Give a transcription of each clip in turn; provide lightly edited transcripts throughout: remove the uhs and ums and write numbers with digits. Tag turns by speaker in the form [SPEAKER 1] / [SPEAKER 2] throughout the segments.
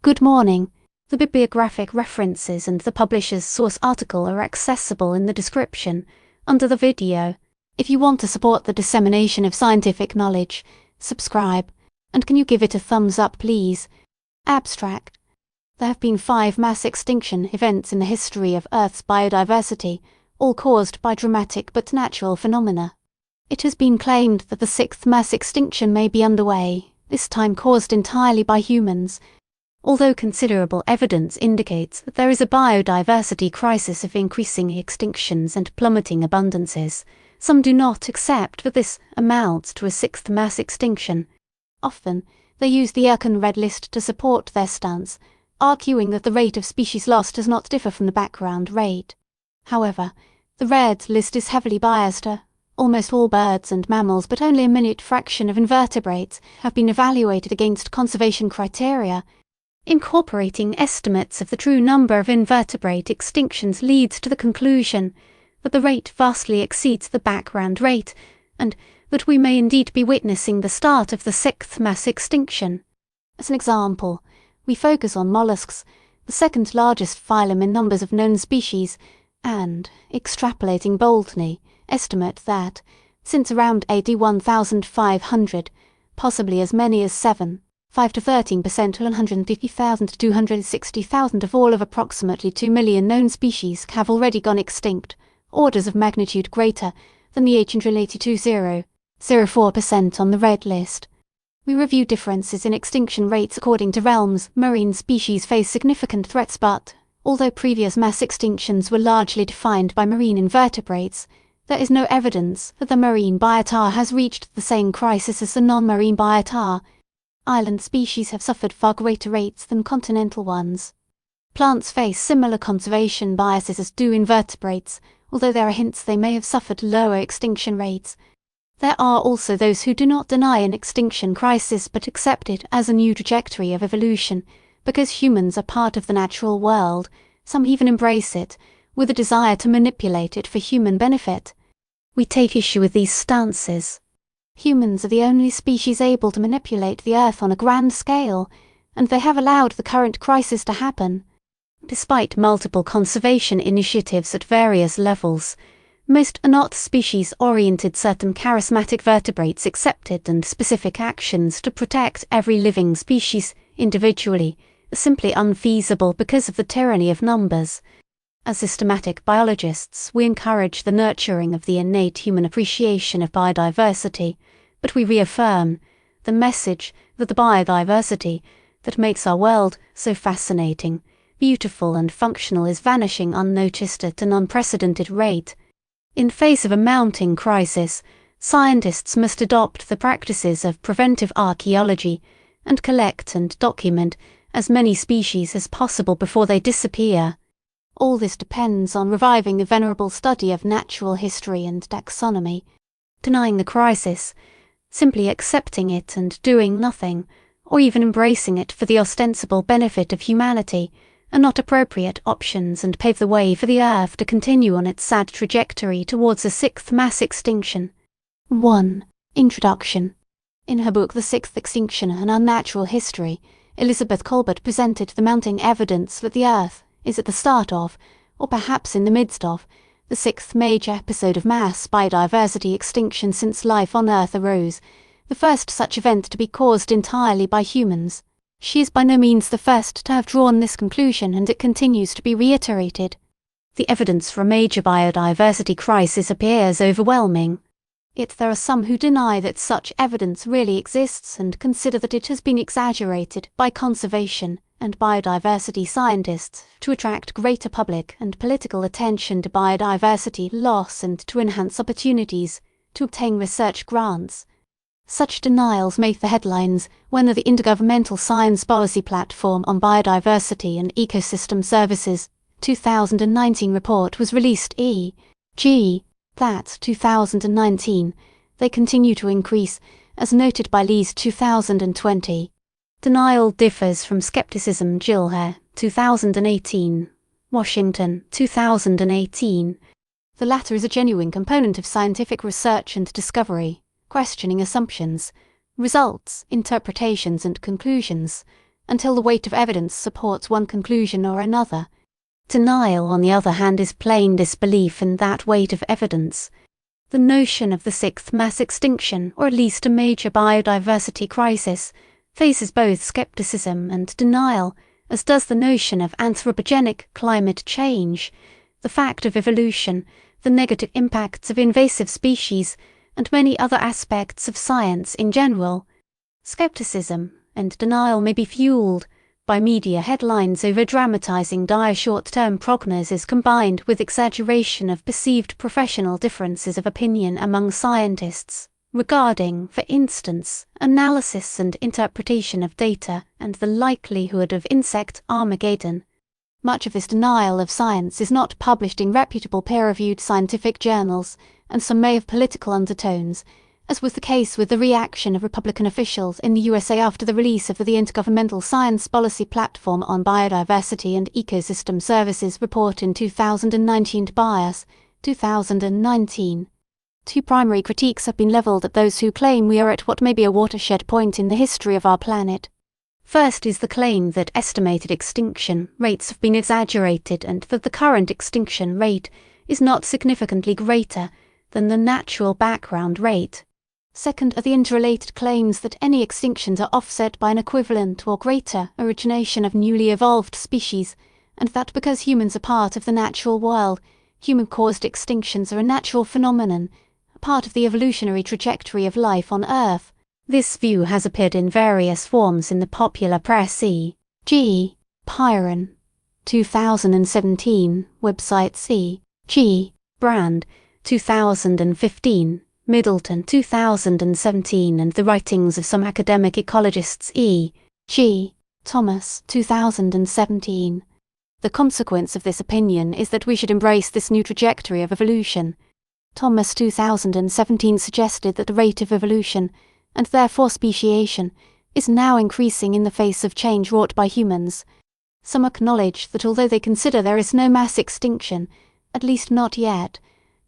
[SPEAKER 1] Good morning. The bibliographic references and the publisher's source article are accessible in the description under the video. If you want to support the dissemination of scientific knowledge, subscribe, and can you give it a thumbs up please? Abstract. There have been 5 mass extinction events in the history of Earth's biodiversity, all caused by dramatic but natural phenomena. It has been claimed that the 6th mass extinction may be underway, this time caused entirely by humans, although considerable evidence indicates that there is a biodiversity crisis of increasing extinctions and plummeting abundances. Some do not accept that this amounts to a 6th mass extinction. Often, they use the Erkan Red List to support their stance, arguing that the rate of species loss does not differ from the background rate. However, the Red List is heavily biased. Almost all birds and mammals, but only a minute fraction of invertebrates, have been evaluated against conservation criteria. Incorporating estimates of the true number of invertebrate extinctions leads to the conclusion that the rate vastly exceeds the background rate, and that we may indeed be witnessing the start of the 6th mass extinction. As an example, we focus on mollusks, the second largest phylum in numbers of known species, and, extrapolating boldly, estimate that, since around AD 1500, possibly as many as 5 to 13% to 150,000 to 260,000 of all of approximately 2 million known species have already gone extinct, orders of magnitude greater than the 882.004% on the Red List. We review differences in extinction rates according to realms. Marine species face significant threats, but, although previous mass extinctions were largely defined by marine invertebrates, there is no evidence that the marine biota has reached the same crisis as the non-marine biota. Island species have suffered far greater rates than continental ones. Plants face similar conservation biases as do invertebrates, although there are hints they may have suffered lower extinction rates. There are also those who do not deny an extinction crisis but accept it as a new trajectory of evolution, because humans are part of the natural world. Some even embrace it, with a desire to manipulate it for human benefit. We take issue with these stances. Humans are the only species able to manipulate the Earth on a grand scale, and they have allowed the current crisis to happen. Despite multiple conservation initiatives at various levels, most are not species-oriented. Certain charismatic vertebrates accepted and specific actions to protect every living species individually are simply unfeasible because of the tyranny of numbers. As systematic biologists, we encourage the nurturing of the innate human appreciation of biodiversity, but we reaffirm the message that the biodiversity that makes our world so fascinating, beautiful and functional is vanishing unnoticed at an unprecedented rate. In face of a mounting crisis, scientists must adopt the practices of preventive archaeology and collect and document as many species as possible before they disappear. All this depends on reviving the venerable study of natural history and taxonomy. Denying the crisis, simply accepting it and doing nothing, or even embracing it for the ostensible benefit of humanity, are not appropriate options and pave the way for the Earth to continue on its sad trajectory towards a 6th mass extinction. 1. Introduction. In her book The Sixth Extinction, An Unnatural History, Elizabeth Kolbert presented the mounting evidence that the Earth is at the start of, or perhaps in the midst of, the 6th major episode of mass biodiversity extinction since life on Earth arose, the first such event to be caused entirely by humans. She is by no means the first to have drawn this conclusion, and it continues to be reiterated. The evidence for a major biodiversity crisis appears overwhelming. Yet there are some who deny that such evidence really exists and consider that it has been exaggerated by conservation and biodiversity scientists to attract greater public and political attention to biodiversity loss and to enhance opportunities to obtain research grants. Such denials make the headlines when the Intergovernmental Science Policy Platform on Biodiversity and Ecosystem Services 2019 report was released. That 2019, they continue to increase, as noted by Lee's 2020. Denial differs from skepticism. Gilher, 2018. Washington, 2018. The latter is a genuine component of scientific research and discovery, questioning assumptions, results, interpretations and conclusions, until the weight of evidence supports one conclusion or another. Denial, on the other hand, is plain disbelief in that weight of evidence. The notion of the sixth mass extinction, or at least a major biodiversity crisis, faces both skepticism and denial, as does the notion of anthropogenic climate change, the fact of evolution, the negative impacts of invasive species, and many other aspects of science in general. Skepticism and denial may be fueled by media headlines over-dramatizing dire short-term prognosis combined with exaggeration of perceived professional differences of opinion among scientists regarding, for instance, analysis and interpretation of data and the likelihood of insect Armageddon. Much of this denial of science is not published in reputable peer-reviewed scientific journals, and some may have political undertones, as was the case with the reaction of Republican officials in the USA after the release of the Intergovernmental Science Policy Platform on Biodiversity and Ecosystem Services report in 2019 to Bias, 2019. Two primary critiques have been levelled at those who claim we are at what may be a watershed point in the history of our planet. First is the claim that estimated extinction rates have been exaggerated and that the current extinction rate is not significantly greater than the natural background rate. Second are the interrelated claims that any extinctions are offset by an equivalent or greater origination of newly evolved species, and that because humans are part of the natural world, human-caused extinctions are a natural phenomenon, a part of the evolutionary trajectory of life on Earth. This view has appeared in various forms in the popular press e.g. Pyron, 2017, website e.g. Brand, 2015, Middleton, 2017, and the writings of some academic ecologists e.g. Thomas, 2017. The consequence of this opinion is that we should embrace this new trajectory of evolution. Thomas, 2017, suggested that the rate of evolution, and therefore speciation, is now increasing in the face of change wrought by humans. Some acknowledge that although they consider there is no mass extinction, at least not yet,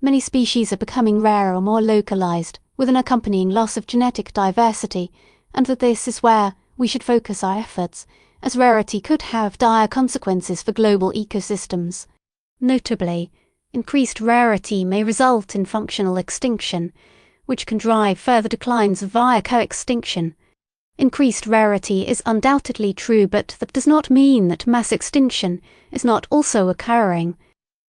[SPEAKER 1] many species are becoming rarer or more localized, with an accompanying loss of genetic diversity, and that this is where we should focus our efforts, as rarity could have dire consequences for global ecosystems. Notably, increased rarity may result in functional extinction, which can drive further declines via co-extinction. Increased rarity is undoubtedly true, but that does not mean that mass extinction is not also occurring.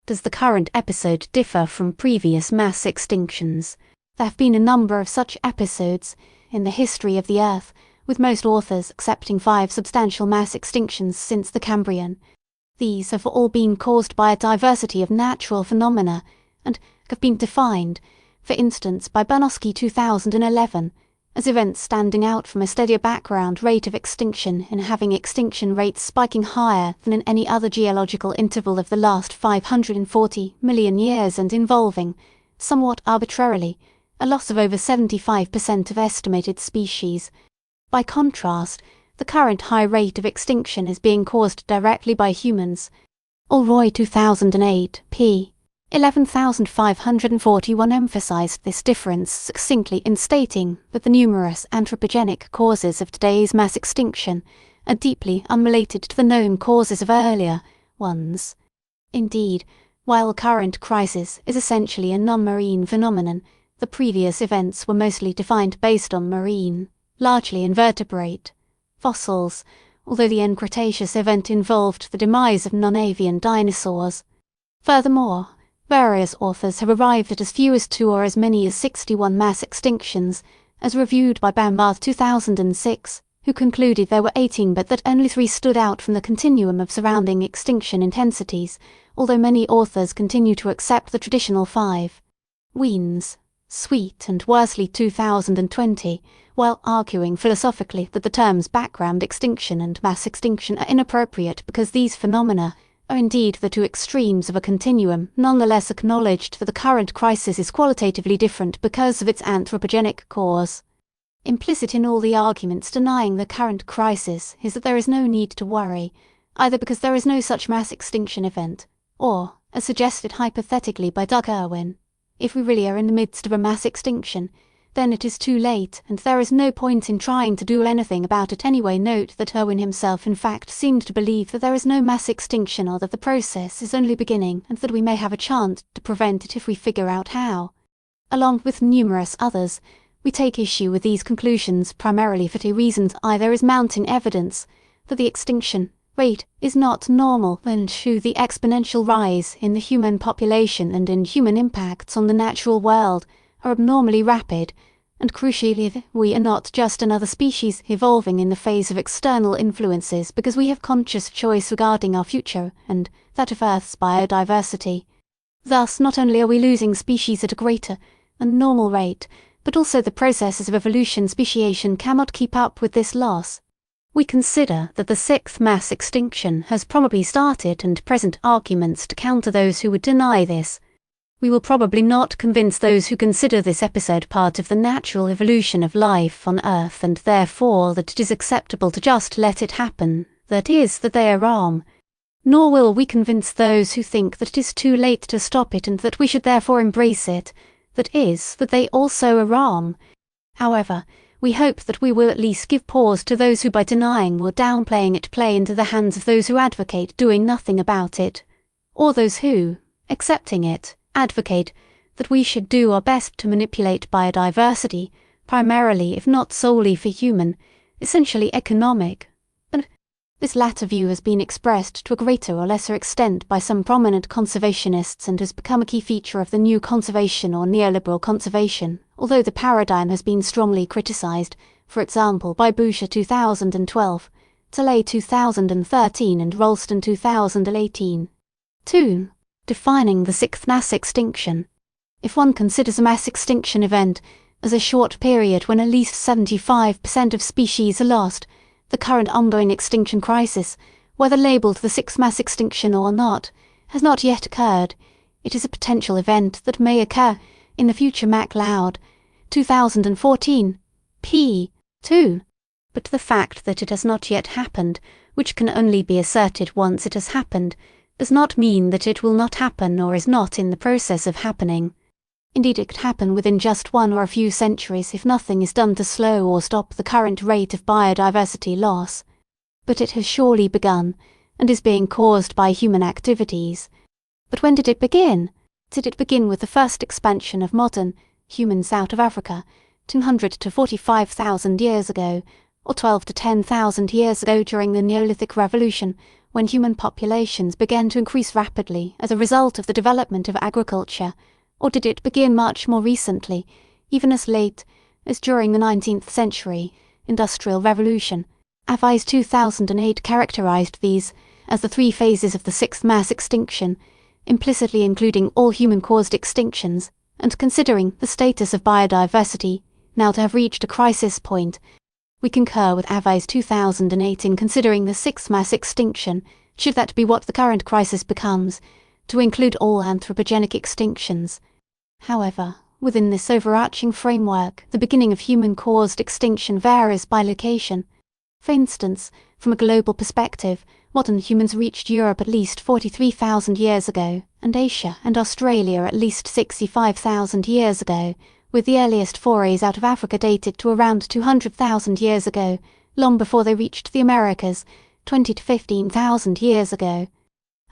[SPEAKER 1] Does the current episode differ from previous mass extinctions? There have been a number of such episodes in the history of the Earth, with most authors accepting 5 substantial mass extinctions since the Cambrian. These have all been caused by a diversity of natural phenomena and have been defined, for instance by Banoski 2011, as events standing out from a steadier background rate of extinction in having extinction rates spiking higher than in any other geological interval of the last 540 million years and involving, somewhat arbitrarily, a loss of over 75% of estimated species. By contrast, the current high rate of extinction is being caused directly by humans. Alroy 2008, p. 11,541 emphasized this difference succinctly in stating that the numerous anthropogenic causes of today's mass extinction are deeply unrelated to the known causes of earlier ones. Indeed, while the current crisis is essentially a non-marine phenomenon, the previous events were mostly defined based on marine, largely invertebrate, fossils, although the end Cretaceous event involved the demise of non-avian dinosaurs. Furthermore, various authors have arrived at as few as 2 or as many as 61 mass extinctions, as reviewed by Bambarth 2006, who concluded there were 18 but that only 3 stood out from the continuum of surrounding extinction intensities, although many authors continue to accept the traditional 5. Wiens, Sweet and Worsley 2020, while arguing philosophically that the terms background extinction and mass extinction are inappropriate because these phenomena are indeed the 2 extremes of a continuum, nonetheless acknowledged that the current crisis is qualitatively different because of its anthropogenic cause. Implicit in all the arguments denying the current crisis is that there is no need to worry, either because there is no such mass extinction event, or, as suggested hypothetically by Doug Irwin, if we really are in the midst of a mass extinction, then it is too late and there is no point in trying to do anything about it anyway. Note that Darwin himself in fact seemed to believe that there is no mass extinction or that the process is only beginning and that we may have a chance to prevent it if we figure out how. Along with numerous others, we take issue with these conclusions primarily for two reasons. Either there is mounting evidence that the extinction rate is not normal, and two, the exponential rise in the human population and in human impacts on the natural world are abnormally rapid, and crucially, we are not just another species evolving in the face of external influences because we have conscious choice regarding our future and that of Earth's biodiversity. Thus, not only are we losing species at a greater and normal rate, but also the processes of evolution speciation cannot keep up with this loss. We consider that the sixth mass extinction has probably started and present arguments to counter those who would deny this. We will probably not convince those who consider this episode part of the natural evolution of life on Earth and therefore that it is acceptable to just let it happen, that is, that they are wrong. Nor will we convince those who think that it is too late to stop it and that we should therefore embrace it, that is, that they also are wrong. However, we hope that we will at least give pause to those who by denying or downplaying it play into the hands of those who advocate doing nothing about it, or those who, accepting it, advocate that we should do our best to manipulate biodiversity, primarily if not solely for human, essentially economic. And this latter view has been expressed to a greater or lesser extent by some prominent conservationists and has become a key feature of the new conservation or neoliberal conservation, although the paradigm has been strongly criticised, for example by Bouchet 2012, Tilley 2013 and Ralston 2018. 2. Defining the sixth mass extinction. If one considers a mass extinction event as a short period when at least 75% of species are lost, the current ongoing extinction crisis, whether labelled the sixth mass extinction or not, has not yet occurred. It is a potential event that may occur in the future. MacLeod, 2014, p. 2. But the fact that it has not yet happened, which can only be asserted once it has happened, does not mean that it will not happen or is not in the process of happening. Indeed, it could happen within just one or a few centuries if nothing is done to slow or stop the current rate of biodiversity loss. But it has surely begun, and is being caused by human activities. But when did it begin? Did it begin with the first expansion of modern humans out of Africa, 200 to 45,000 years ago, or 12 to 10,000 years ago during the Neolithic Revolution, when human populations began to increase rapidly as a result of the development of agriculture? Or did it begin much more recently, even as late as during the 19th century Industrial Revolution? Avi's 2008 characterized these as the three phases of the sixth mass extinction, implicitly including all human-caused extinctions, and considering the status of biodiversity now to have reached a crisis point. We concur with Avi's 2008 in considering the sixth mass extinction, should that be what the current crisis becomes, to include all anthropogenic extinctions. However, within this overarching framework, the beginning of human-caused extinction varies by location. For instance, from a global perspective, modern humans reached Europe at least 43,000 years ago, and Asia and Australia at least 65,000 years ago, with the earliest forays out of Africa dated to around 200,000 years ago, long before they reached the Americas, 20 to 15,000 years ago.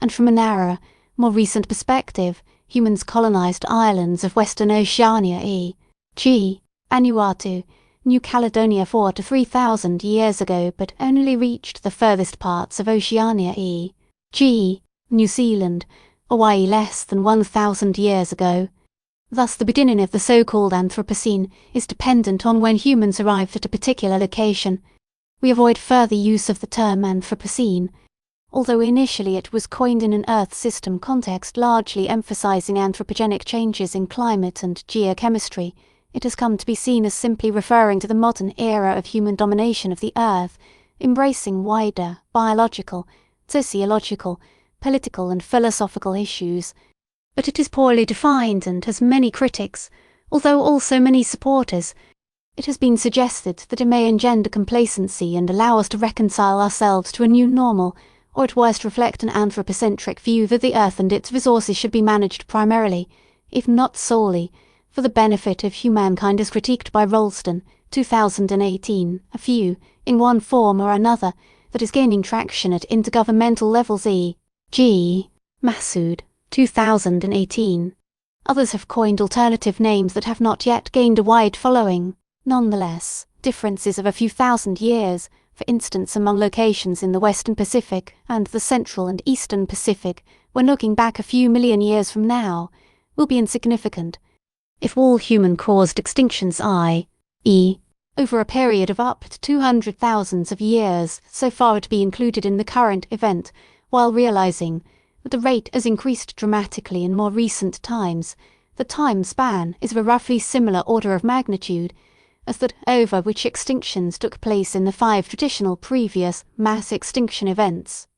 [SPEAKER 1] And from a narrower, more recent perspective, humans colonised islands of Western Oceania e.g. Vanuatu, New Caledonia 4 to 3,000 years ago, but only reached the furthest parts of Oceania e.g. New Zealand, Hawaii less than 1,000 years ago. Thus the beginning of the so-called Anthropocene is dependent on when humans arrived at a particular location. We avoid further use of the term Anthropocene, although initially it was coined in an Earth system context largely emphasizing anthropogenic changes in climate and geochemistry. It has come to be seen as simply referring to the modern era of human domination of the Earth, embracing wider biological, sociological, political and philosophical issues. But it is poorly defined and has many critics, although also many supporters. It has been suggested that it may engender complacency and allow us to reconcile ourselves to a new normal, or at worst reflect an anthropocentric view that the Earth and its resources should be managed primarily, if not solely, for the benefit of humankind as critiqued by Rolston, 2018, a view, in one form or another, that is gaining traction at intergovernmental levels e.g. Massoud, 2018. Others have coined alternative names that have not yet gained a wide following. Nonetheless, differences of a few thousand years, for instance among locations in the Western Pacific and the Central and Eastern Pacific, when looking back a few million years from now, will be insignificant. If all human-caused extinctions i.e. over a period of up to 200,000 of years so far are to be included in the current event, while realizing that the rate has increased dramatically in more recent times, the time span is of a roughly similar order of magnitude as that over which extinctions took place in the 5 traditional previous mass extinction events.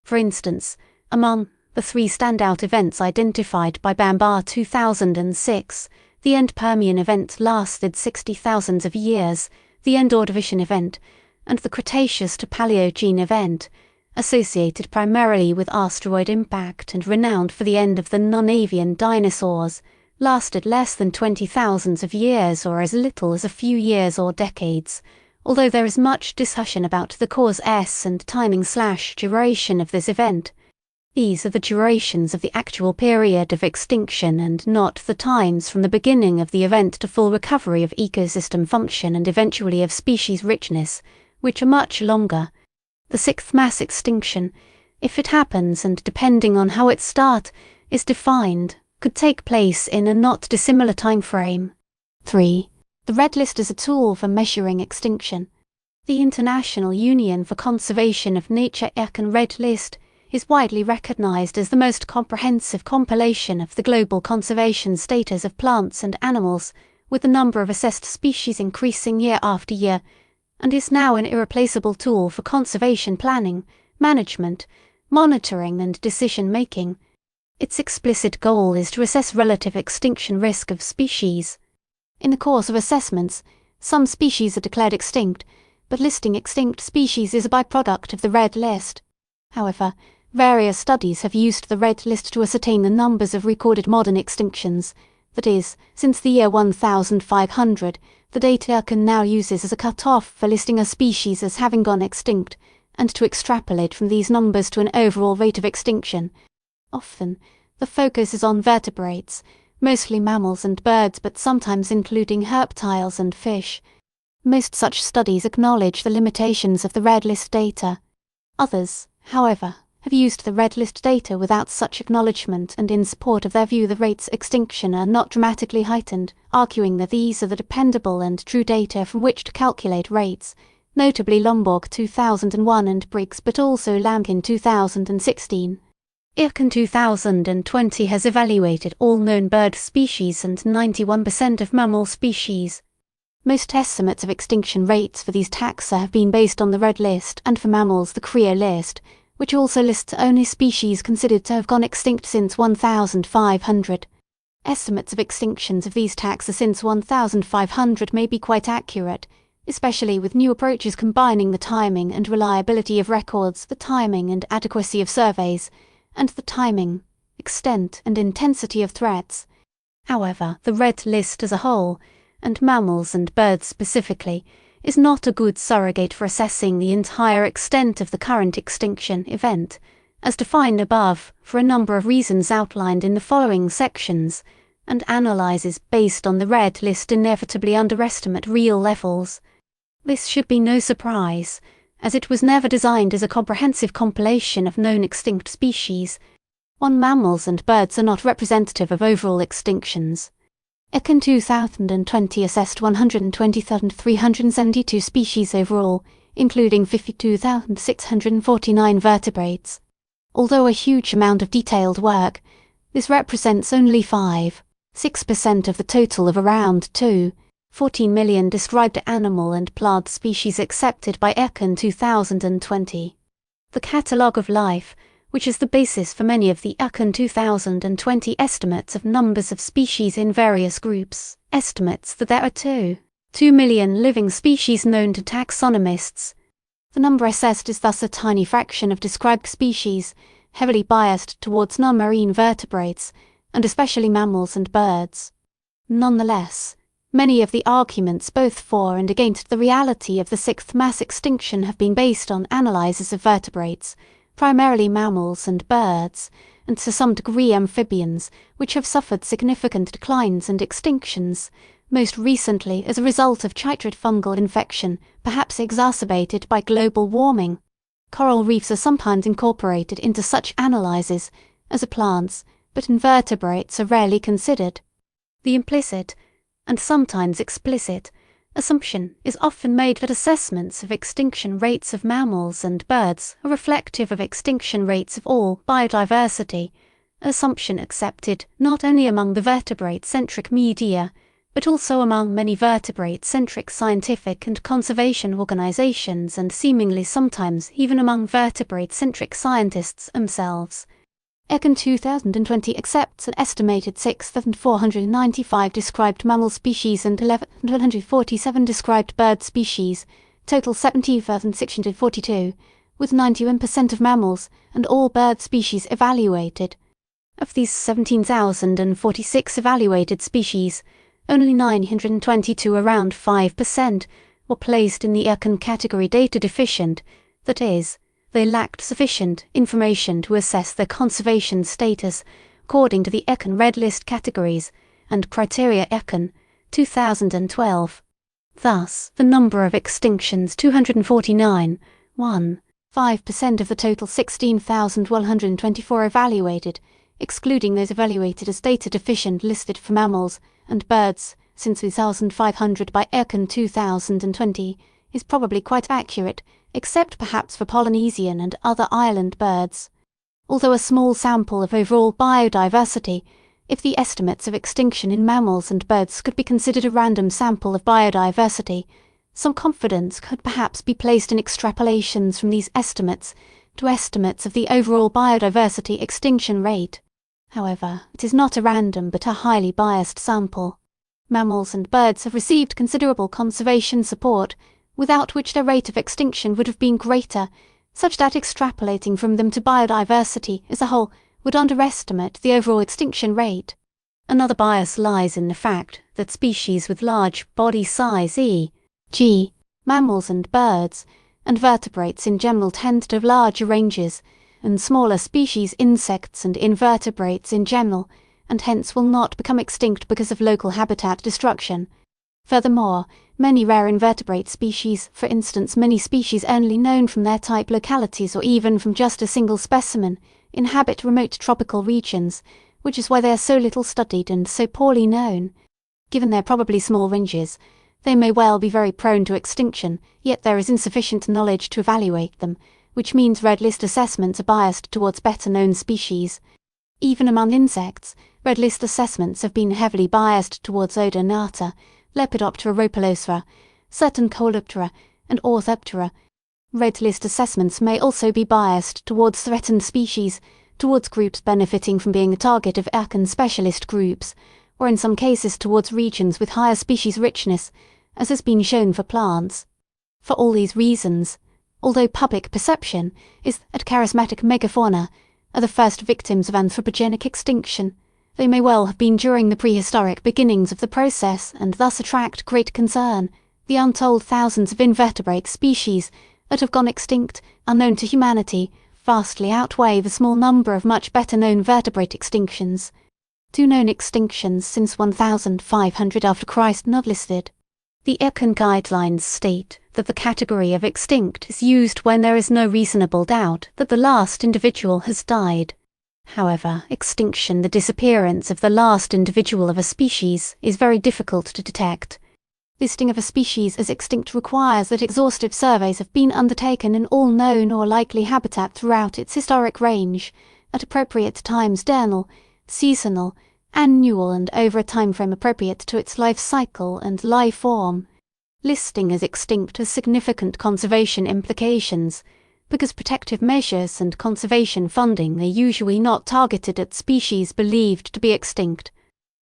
[SPEAKER 1] For instance, among the 3 standout events identified by Bambar 2006, the end Permian event lasted 60,000 of years, the end Ordovician event, and the Cretaceous to Paleogene event, associated primarily with asteroid impact and renowned for the end of the non-avian dinosaurs, lasted less than 20,000 of years or as little as a few years or decades, although there is much discussion about the cause S and timing/duration of this event. These are the durations of the actual period of extinction and not the times from the beginning of the event to full recovery of ecosystem function and eventually of species richness, which are much longer. The Sixth Mass Extinction, if it happens and depending on how its start is defined, could take place in a not dissimilar time frame. 3. The Red List as a tool for measuring extinction. The International Union for Conservation of Nature IUCN Red List is widely recognized as the most comprehensive compilation of the global conservation status of plants and animals, with the number of assessed species increasing year after year, and is now an irreplaceable tool for conservation planning, management, monitoring and decision-making. Its explicit goal is to assess relative extinction risk of species. In the course of assessments, some species are declared extinct, but listing extinct species is a byproduct of the Red List. However, various studies have used the Red List to ascertain the numbers of recorded modern extinctions, that is, since the year 1500, the data IUCN now uses as a cut-off for listing a species as having gone extinct, and to extrapolate from these numbers to an overall rate of extinction. Often, the focus is on vertebrates, mostly mammals and birds but sometimes including reptiles and fish. Most such studies acknowledge the limitations of the Red List data. Others, however, have used the Red List data without such acknowledgement and in support of their view the rates of extinction are not dramatically heightened, arguing that these are the dependable and true data from which to calculate rates, notably Lomborg 2001 and Briggs but also Lamkin 2016. IUCN 2020 has evaluated all known bird species and 91% of mammal species. Most estimates of extinction rates for these taxa have been based on the Red List and for mammals the Creo list, which also lists only species considered to have gone extinct since 1500. Estimates of extinctions of these taxa since 1500 may be quite accurate, especially with new approaches combining the timing and reliability of records, the timing and adequacy of surveys, and the timing, extent and intensity of threats. However, the Red List as a whole, and mammals and birds specifically, is not a good surrogate for assessing the entire extent of the current extinction event, as defined above for a number of reasons outlined in the following sections, and analyses based on the Red List inevitably underestimate real levels. This should be no surprise, as it was never designed as a comprehensive compilation of known extinct species. Mammals and birds are not representative of overall extinctions. IUCN 2020 assessed 120,372 species overall, including 52,649 vertebrates. Although a huge amount of detailed work, this represents only 6% of the total of around 14 million described animal and plant species accepted by IUCN 2020. The Catalogue of Life, which is the basis for many of the IUCN 2020 estimates of numbers of species in various groups, estimates that there are 2 million living species known to taxonomists. The number assessed is thus a tiny fraction of described species, heavily biased towards non-marine vertebrates, and especially mammals and birds. Nonetheless, many of the arguments both for and against the reality of the sixth mass extinction have been based on analyses of vertebrates, primarily mammals and birds, and to some degree amphibians, which have suffered significant declines and extinctions, most recently as a result of chytrid fungal infection, perhaps exacerbated by global warming. Coral reefs are sometimes incorporated into such analyses, as are plants, but invertebrates are rarely considered. The implicit, and sometimes explicit, assumption is often made that assessments of extinction rates of mammals and birds are reflective of extinction rates of all biodiversity, an assumption accepted not only among the vertebrate-centric media, but also among many vertebrate-centric scientific and conservation organizations and seemingly sometimes even among vertebrate-centric scientists themselves. ECON 2020 accepts an estimated 6,495 described mammal species and 1,147 described bird species, total 70,642, with 91% of mammals and all bird species evaluated. Of these 17,046 evaluated species, only 922, around 5%, were placed in the ECON category data deficient, that is, they lacked sufficient information to assess their conservation status according to the ECON Red List categories and criteria ECON 2012. Thus, the number of extinctions 249, 5% of the total 16,124 evaluated, excluding those evaluated as data deficient listed for mammals and birds since 2,500 by ECON 2020, is probably quite accurate, except perhaps for Polynesian and other island birds. Although a small sample of overall biodiversity, if the estimates of extinction in mammals and birds could be considered a random sample of biodiversity, some confidence could perhaps be placed in extrapolations from these estimates to estimates of the overall biodiversity extinction rate. However, it is not a random but a highly biased sample. Mammals and birds have received considerable conservation support, without which their rate of extinction would have been greater, such that extrapolating from them to biodiversity as a whole would underestimate the overall extinction rate. Another bias lies in the fact that species with large body size e.g., mammals and birds, and vertebrates in general tend to have larger ranges, and smaller species, insects and invertebrates in general, and hence will not become extinct because of local habitat destruction. Furthermore, many rare invertebrate species, for instance many species only known from their type localities or even from just a single specimen, inhabit remote tropical regions, which is why they are so little studied and so poorly known. Given their probably small ranges, they may well be very prone to extinction, yet there is insufficient knowledge to evaluate them, which means Red List assessments are biased towards better-known species. Even among insects, Red List assessments have been heavily biased towards Odonata, Lepidoptera rhopalocera, certain Coleoptera, and Orthoptera. Red List assessments may also be biased towards threatened species, towards groups benefiting from being the target of ECON specialist groups, or in some cases towards regions with higher species richness, as has been shown for plants. For all these reasons, although public perception is that charismatic megafauna are the first victims of anthropogenic extinction, they may well have been during the prehistoric beginnings of the process and thus attract great concern. The untold thousands of invertebrate species that have gone extinct, unknown to humanity, vastly outweigh the small number of much better known vertebrate extinctions. 2 known extinctions since 1500 after Christ not listed. The ECON guidelines state that the category of extinct is used when there is no reasonable doubt that the last individual has died. However, extinction, the disappearance of the last individual of a species, is very difficult to detect. Listing of a species as extinct requires that exhaustive surveys have been undertaken in all known or likely habitat throughout its historic range, at appropriate times diurnal, seasonal, annual and over a time frame appropriate to its life cycle and life form. Listing as extinct has significant conservation implications, because protective measures and conservation funding are usually not targeted at species believed to be extinct.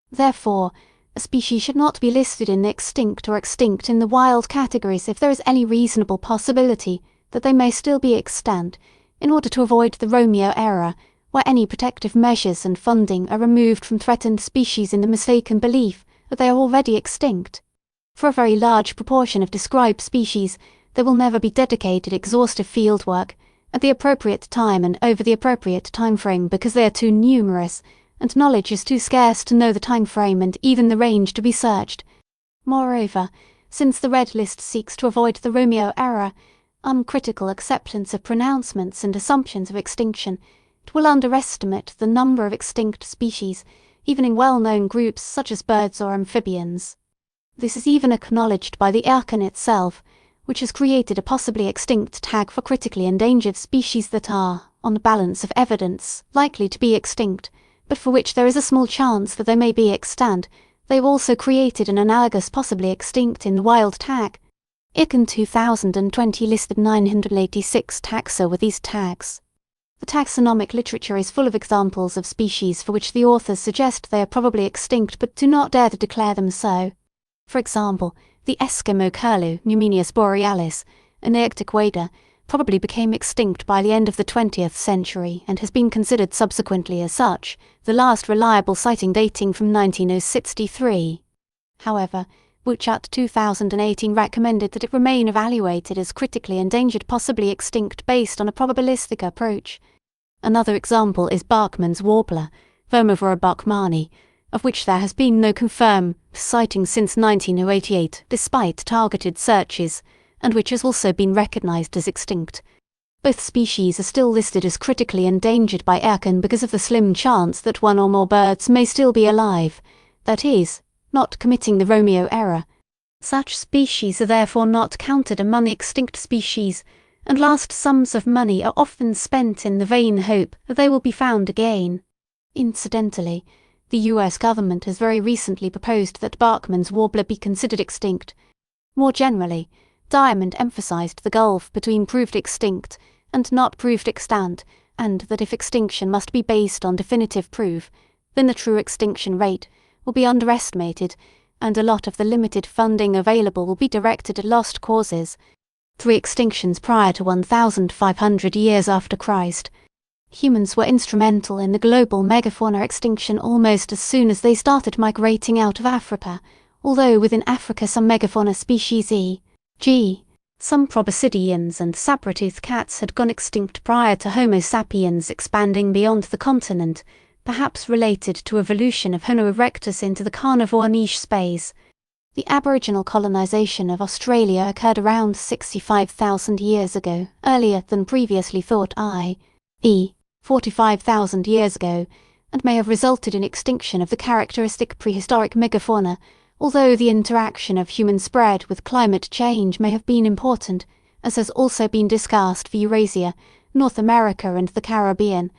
[SPEAKER 1] Therefore, a species should not be listed in the extinct or extinct in the wild categories if there is any reasonable possibility that they may still be extant, in order to avoid the Romeo error, where any protective measures and funding are removed from threatened species in the mistaken belief that they are already extinct. For a very large proportion of described species, there will never be dedicated exhaustive fieldwork at the appropriate time and over the appropriate timeframe because they are too numerous, and knowledge is too scarce to know the timeframe and even the range to be searched. Moreover, since the Red List seeks to avoid the Romeo error, uncritical acceptance of pronouncements and assumptions of extinction, it will underestimate the number of extinct species, even in well-known groups such as birds or amphibians. This is even acknowledged by the IUCN itself, which has created a possibly extinct tag for critically endangered species that are, on the balance of evidence, likely to be extinct, but for which there is a small chance that they may be extant. They have also created an analogous possibly extinct in the wild tag. IUCN 2020 listed 986 taxa with these tags. The taxonomic literature is full of examples of species for which the authors suggest they are probably extinct but do not dare to declare them so. For example, the Eskimo curlew, Numenius borealis, an Arctic wader, probably became extinct by the end of the 20th century and has been considered subsequently as such, the last reliable sighting dating from 1963. However, Bouchet 2018 recommended that it remain evaluated as critically endangered, possibly extinct, based on a probabilistic approach. Another example is Bachmann's warbler, Vomivora bachmanni, of which there has been no confirmed sighting since 1988 despite targeted searches, and which has also been recognized as extinct. Both species are still listed as critically endangered by IUCN because of the slim chance that one or more birds may still be alive, that is, not committing the Romeo error. Such species are therefore not counted among the extinct species, and vast sums of money are often spent in the vain hope that they will be found again. Incidentally, the US government has very recently proposed that Bachmann's warbler be considered extinct. More generally, Diamond emphasized the gulf between proved extinct and not proved extant, and that if extinction must be based on definitive proof, then the true extinction rate will be underestimated, and a lot of the limited funding available will be directed at lost causes. 3 extinctions prior to 1,500 years after Christ. Humans were instrumental in the global megafauna extinction almost as soon as they started migrating out of Africa, although within Africa some megafauna species e.g., some proboscideans and saber-toothed cats had gone extinct prior to Homo sapiens expanding beyond the continent, perhaps related to evolution of Homo erectus into the carnivore niche space. The Aboriginal colonization of Australia occurred around 65,000 years ago, earlier than previously thought, i.e., 45,000 years ago, and may have resulted in extinction of the characteristic prehistoric megafauna, although the interaction of human spread with climate change may have been important, as has also been discussed for Eurasia, North America and the Caribbean.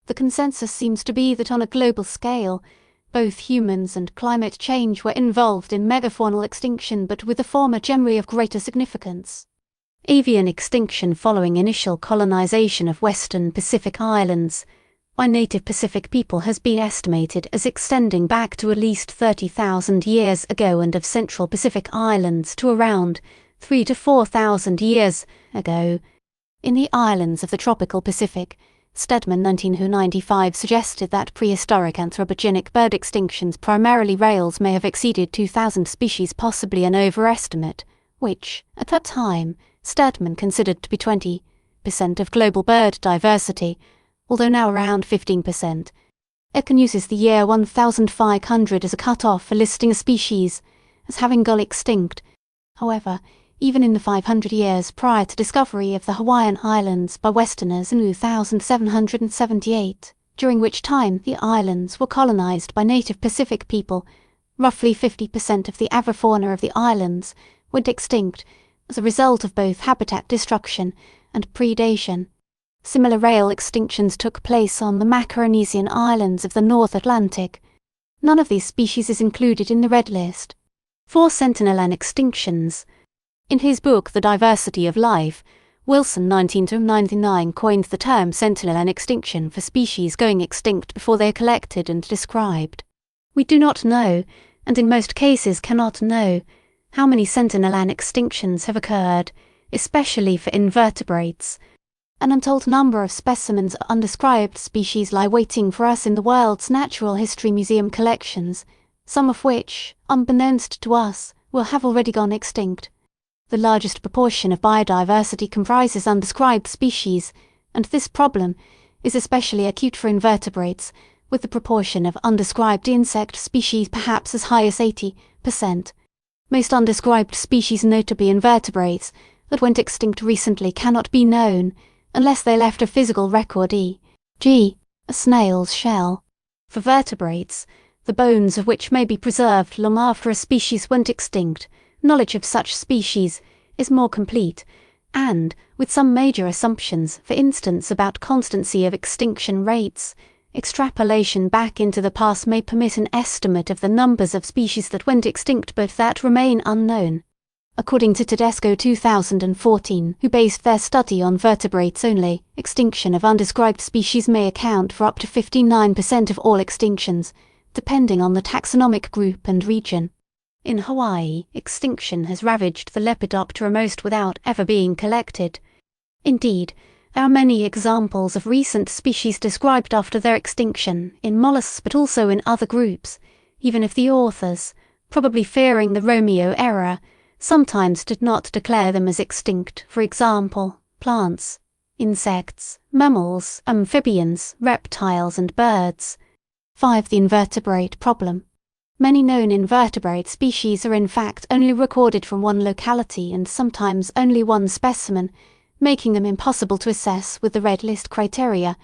[SPEAKER 1] The consensus seems to be that on a global scale, both humans and climate change were involved in megafaunal extinction, but with the former generally of greater significance. Avian extinction following initial colonization of western Pacific islands by native Pacific people has been estimated as extending back to at least 30,000 years ago, and of central Pacific islands to around 3,000 to 4,000 years ago. In the islands of the tropical Pacific, Stedman 1995 suggested that prehistoric anthropogenic bird extinctions, primarily rails, may have exceeded 2,000 species, possibly an overestimate, which, at that time, Stedman considered to be 20% of global bird diversity, although now around 15%. IUCN uses the year 1500 as a cut-off for listing a species as having gone extinct. However, even in the 500 years prior to discovery of the Hawaiian Islands by Westerners in 1778, during which time the islands were colonized by native Pacific people, roughly 50% of the avifauna of the islands went extinct as a result of both habitat destruction and predation. Similar rail extinctions took place on the Macaronesian Islands of the North Atlantic. None of these species is included in the Red List. 4 sentinel-N extinctions. In his book The Diversity of Life, Wilson 1999 coined the term sentinel-N extinction for species going extinct before they are collected and described. We do not know, and in most cases cannot know, how many sentinel-N extinctions have occurred, especially for invertebrates. An untold number of specimens of undescribed species lie waiting for us in the world's Natural History Museum collections, some of which, unbeknownst to us, will have already gone extinct. The largest proportion of biodiversity comprises undescribed species, and this problem is especially acute for invertebrates, with the proportion of undescribed insect species perhaps as high as 80%. Most undescribed species, notably invertebrates, that went extinct recently cannot be known unless they left a physical record, e.g., a snail's shell. For vertebrates, the bones of which may be preserved long after a species went extinct, knowledge of such species is more complete, and, with some major assumptions, for instance about constancy of extinction rates, extrapolation back into the past may permit an estimate of the numbers of species that went extinct but that remain unknown. According to Tedesco 2014, who based their study on vertebrates only, extinction of undescribed species may account for up to 59% of all extinctions, depending on the taxonomic group and region. In Hawaii, extinction has ravaged the Lepidoptera most without ever being collected. Indeed, there are many examples of recent species described after their extinction, in mollusks but also in other groups, even if the authors, probably fearing the Romeo error, sometimes did not declare them as extinct. For example, plants, insects, mammals, amphibians, reptiles and birds. 5. The invertebrate problem. Many known invertebrate species are in fact only recorded from one locality and sometimes only one specimen, making them impossible to assess with the red list criteria.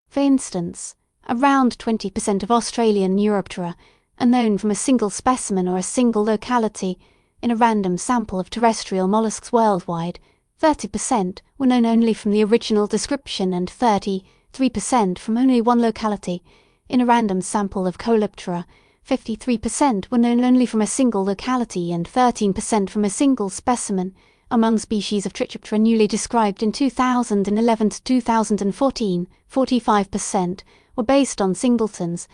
[SPEAKER 1] For instance, around 20% of Australian Neuroptera are known from a single specimen or a single locality. In a random sample of terrestrial mollusks worldwide, 30% were known only from the original description and 33% from only one locality. In a random sample of Coleoptera, 53% were known only from a single locality and 13% from a single specimen. Among species of Trichoptera newly described in 2011 to 2014, 45% were based on singletons,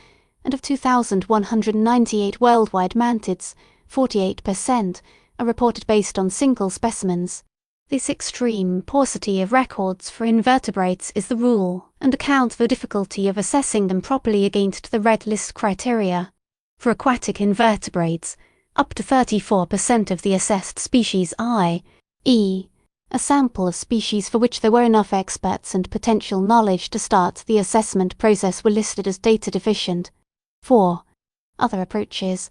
[SPEAKER 1] and of 2,198 worldwide mantids, 48% are reported based on single specimens. This extreme paucity of records for invertebrates is the rule and accounts for the difficulty of assessing them properly against the red list criteria. For aquatic invertebrates, up to 34% of the assessed species i.e., a sample of species for which there were enough experts and potential knowledge to start the assessment process were listed as data deficient. 4. Other approaches.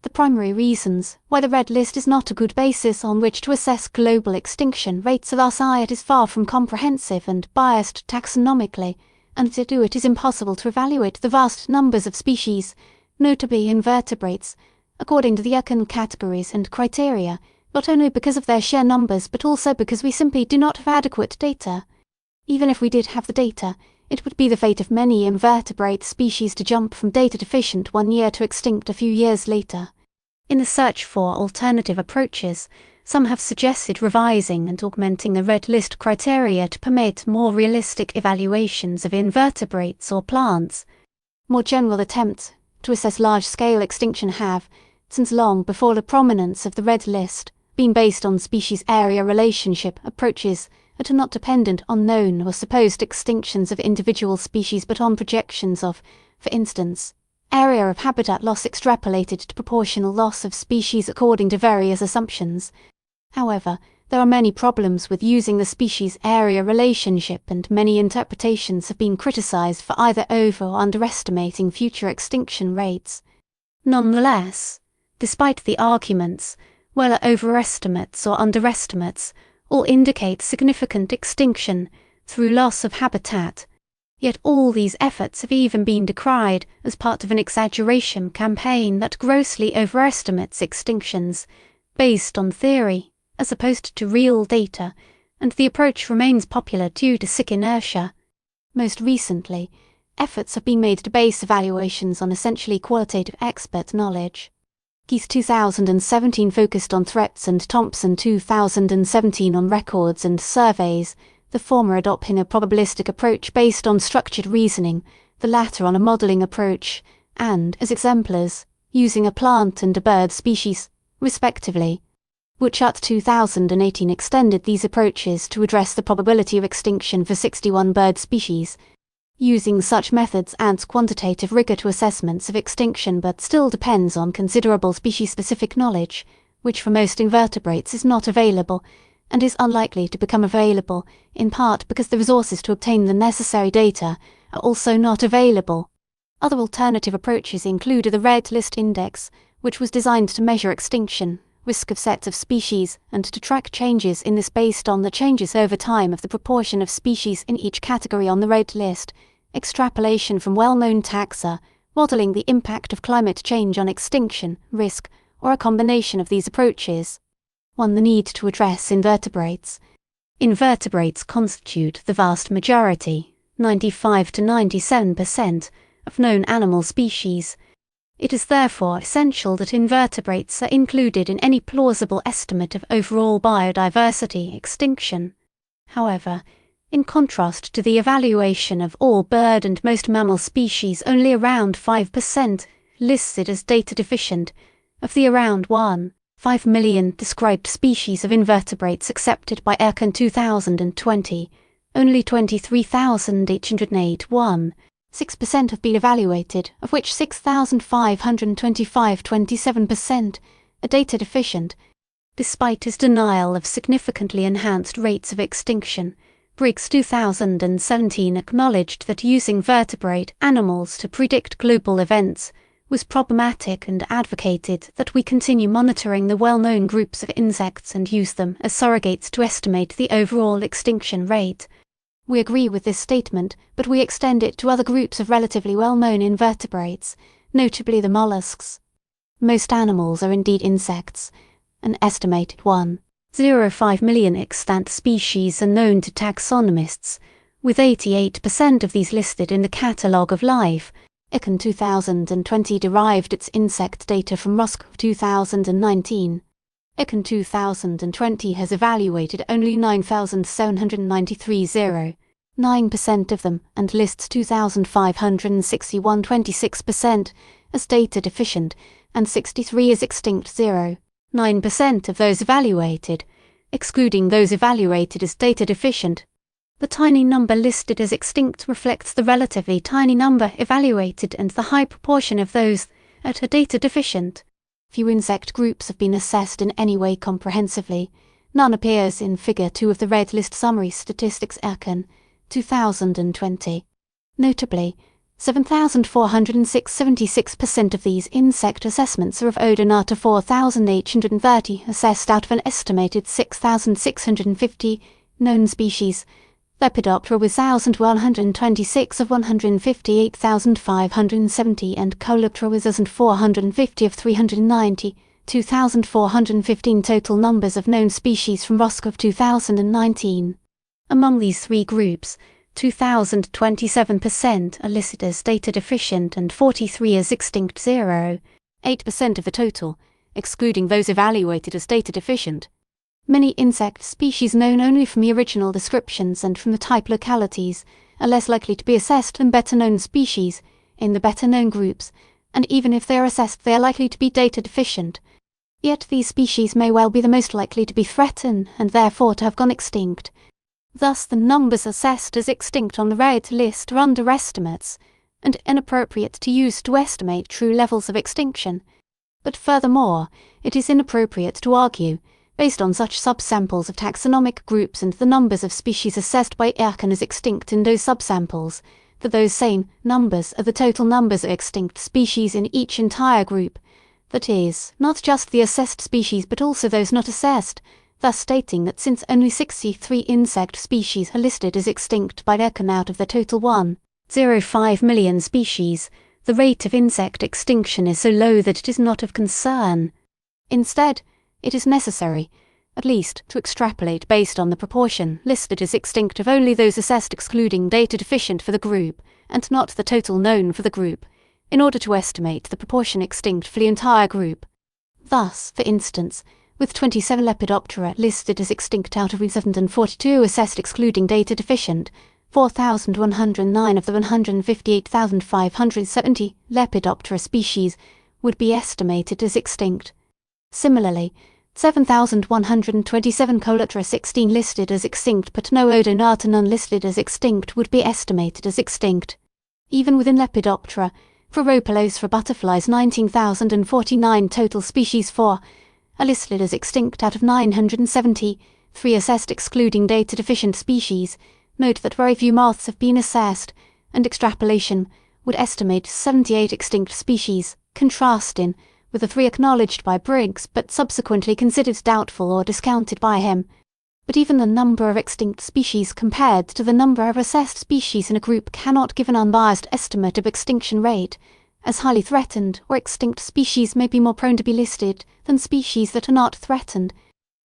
[SPEAKER 1] The primary reasons why the red list is not a good basis on which to assess global extinction rates are thus it is far from comprehensive and biased taxonomically, and to do it is impossible to evaluate the vast numbers of species, notably invertebrates, according to the Akan categories and criteria, not only because of their sheer numbers but also because we simply do not have adequate data. Even if we did have the data, it would be the fate of many invertebrate species to jump from data deficient 1 year to extinct a few years later. In the search for alternative approaches, some have suggested revising and augmenting the red list criteria to permit more realistic evaluations of invertebrates or plants. More general attempts to assess large-scale extinction have, since long before the prominence of the red list, been based on species-area relationship approaches that are not dependent on known or supposed extinctions of individual species but on projections of, for instance, area of habitat loss extrapolated to proportional loss of species according to various assumptions. However, there are many problems with using the species-area relationship, and many interpretations have been criticized for either over or underestimating future extinction rates. Nonetheless, despite the arguments, whether overestimates or underestimates, all indicate significant extinction through loss of habitat, yet all these efforts have even been decried as part of an exaggeration campaign that grossly overestimates extinctions, based on theory as opposed to real data, and the approach remains popular due to sick inertia. Most recently, efforts have been made to base evaluations on essentially qualitative expert knowledge. Geese 2017 focused on threats and Thompson 2017 on records and surveys, the former adopting a probabilistic approach based on structured reasoning, the latter on a modelling approach, and, as exemplars, using a plant and a bird species, respectively. Bouchet 2018 extended these approaches to address the probability of extinction for 61 bird species. Using such methods adds quantitative rigor to assessments of extinction but still depends on considerable species-specific knowledge, which for most invertebrates is not available, and is unlikely to become available, in part because the resources to obtain the necessary data are also not available. Other alternative approaches include the Red List Index, which was designed to measure extinction, risk of sets of species, and to track changes in this based on the changes over time of the proportion of species in each category on the Red List, extrapolation from well-known taxa, modeling the impact of climate change on extinction, risk, or a combination of these approaches. 1. The need to address invertebrates. Invertebrates constitute the vast majority, 95 to 97%, of known animal species. It is therefore essential that invertebrates are included in any plausible estimate of overall biodiversity extinction. However, in contrast to the evaluation of all bird and most mammal species, only around 5% listed as data deficient of the around 1.5 million described species of invertebrates accepted by IUCN 2020. Only 23,808 6% have been evaluated, of which 6,525 27% are data deficient. Despite his denial of significantly enhanced rates of extinction, Briggs 2017 acknowledged that using vertebrate animals to predict global events was problematic and advocated that we continue monitoring the well-known groups of insects and use them as surrogates to estimate the overall extinction rate. We agree with this statement, but we extend it to other groups of relatively well-known invertebrates, notably the mollusks. Most animals are indeed insects. An estimated 1.05 million extant species are known to taxonomists, with 88% of these listed in the Catalogue of Life. IUCN 2020 derived its insect data from Roscoe 2019. IUCN 2020 has evaluated only 9,793 9% of them and lists 2,561 26% as data deficient and 63 as extinct 9% of those evaluated, excluding those evaluated as data deficient. The tiny number listed as extinct reflects the relatively tiny number evaluated and the high proportion of those that are data deficient. Few insect groups have been assessed in any way comprehensively. None appears in Figure 2 of the Red List Summary Statistics IUCN 2020. Notably, 7,406 76% of these insect assessments are of Odonata 4,830 assessed out of an estimated 6,650 known species. Lepidoptera with 1,126 of 158,570 and Coleoptera with 1,450 of 390, 2,415 total numbers of known species from Roscoe 2019. Among these three groups, 2,027% are listed as data deficient and 43 as extinct 8% of the total, excluding those evaluated as data deficient. Many insect species known only from the original descriptions and from the type localities are less likely to be assessed than better-known species in the better-known groups, and even if they are assessed they are likely to be data deficient. Yet these species may well be the most likely to be threatened and therefore to have gone extinct. Thus the numbers assessed as extinct on the Red List are underestimates and inappropriate to use to estimate true levels of extinction. But furthermore, it is inappropriate to argue, based on such subsamples of taxonomic groups and the numbers of species assessed by IUCN as extinct in those subsamples, that those same numbers are the total numbers of extinct species in each entire group, that is, not just the assessed species but also those not assessed, thus stating that since only 63 insect species are listed as extinct by IUCN out of the total 1.05 million species, the rate of insect extinction is so low that it is not of concern. Instead, it is necessary, at least, to extrapolate based on the proportion listed as extinct of only those assessed excluding data deficient for the group, and not the total known for the group, in order to estimate the proportion extinct for the entire group. Thus, for instance, with 27 Lepidoptera listed as extinct out of 742 assessed excluding data deficient, 4,109 of the 158,570 Lepidoptera species would be estimated as extinct. Similarly, 7,127 Coleoptera 16 listed as extinct but no Odonata none listed as extinct would be estimated as extinct. Even within Lepidoptera, for butterflies 19,049 total species 4 are listed as extinct out of 970, 3 assessed excluding data-deficient species. Note that very few moths have been assessed, and extrapolation would estimate 78 extinct species, contrasting with the 3 acknowledged by Briggs but subsequently considered doubtful or discounted by him. But even the number of extinct species compared to the number of assessed species in a group cannot give an unbiased estimate of extinction rate, as highly threatened or extinct species may be more prone to be listed than species that are not threatened.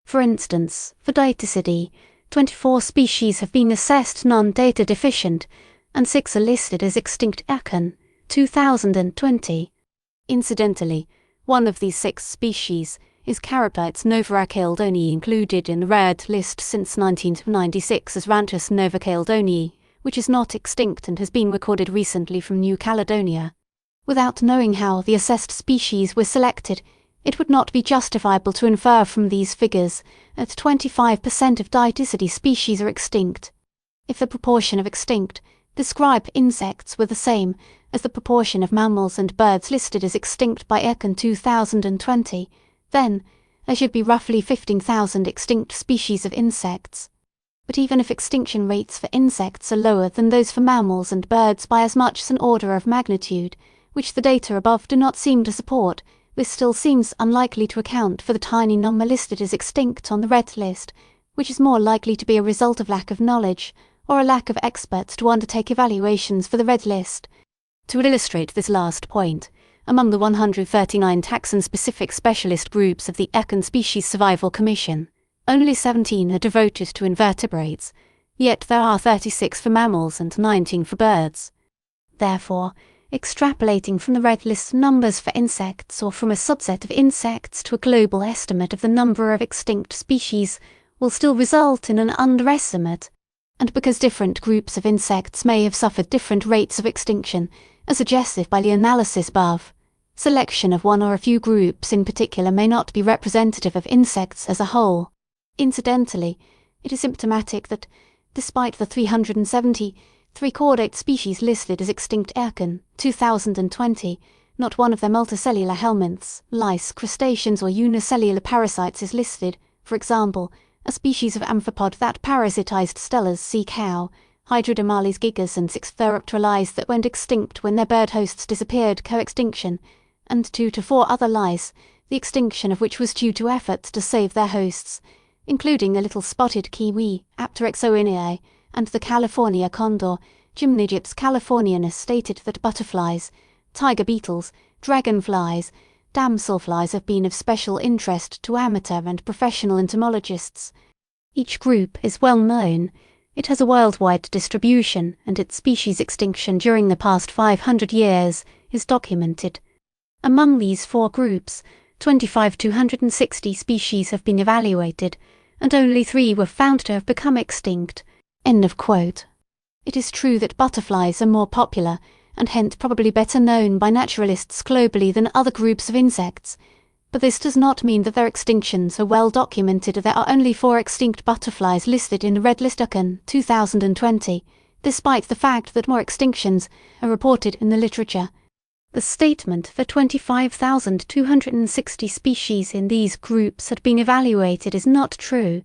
[SPEAKER 1] For instance, for Dicticidae, 24 species have been assessed non-data deficient, and 6 are listed as extinct Econ, 2020. Incidentally, one of these 6 species is Charybdis novaechaeldonii, included in the red list since 1996 as Rantus novaechaeldonii, which is not extinct and has been recorded recently from New Caledonia. Without knowing how the assessed species were selected, it would not be justifiable to infer from these figures that 25% of Dicticidae species are extinct. If the proportion of extinct described insects were the same as the proportion of mammals and birds listed as extinct by Econ 2020, then there should be roughly 15,000 extinct species of insects. But even if extinction rates for insects are lower than those for mammals and birds by as much as an order of magnitude, which the data above do not seem to support, this still seems unlikely to account for the tiny number listed as extinct on the red list, which is more likely to be a result of lack of knowledge or a lack of experts to undertake evaluations for the red list. To illustrate this last point, among the 139 taxon-specific specialist groups of the Econ Species Survival Commission, only 17 are devoted to invertebrates, yet there are 36 for mammals and 19 for birds. Therefore, extrapolating from the red list numbers for insects or from a subset of insects to a global estimate of the number of extinct species will still result in an underestimate, and because different groups of insects may have suffered different rates of extinction, as suggested by the analysis above, selection of one or a few groups in particular may not be representative of insects as a whole. Incidentally, it is symptomatic that, despite the 373 chordate species listed as extinct Econ 2020, not one of their multicellular helminths, lice, crustaceans or unicellular parasites is listed. For example, a species of amphipod that parasitized Stella's sea cow, Hydrodamales gigas and Sixthoroptera lice that went extinct when their bird hosts disappeared co-extinction, and 2 to 4 other lice, the extinction of which was due to efforts to save their hosts, including the little spotted kiwi, Apteryx oinea, and the California condor, Gymnogyps californianus, stated that butterflies, tiger beetles, dragonflies, damselflies have been of special interest to amateur and professional entomologists. Each group is well known. It has a worldwide distribution, and its species extinction during the past 500 years is documented. Among these 4 groups, 260 species have been evaluated, and only 3 were found to have become extinct. End of quote. It is true that butterflies are more popular, and hence probably better known by naturalists globally than other groups of insects, but this does not mean that their extinctions are well documented. There are only 4 extinct butterflies listed in the Red List Econ 2020, despite the fact that more extinctions are reported in the literature. The statement that 25,260 species in these groups had been evaluated is not true.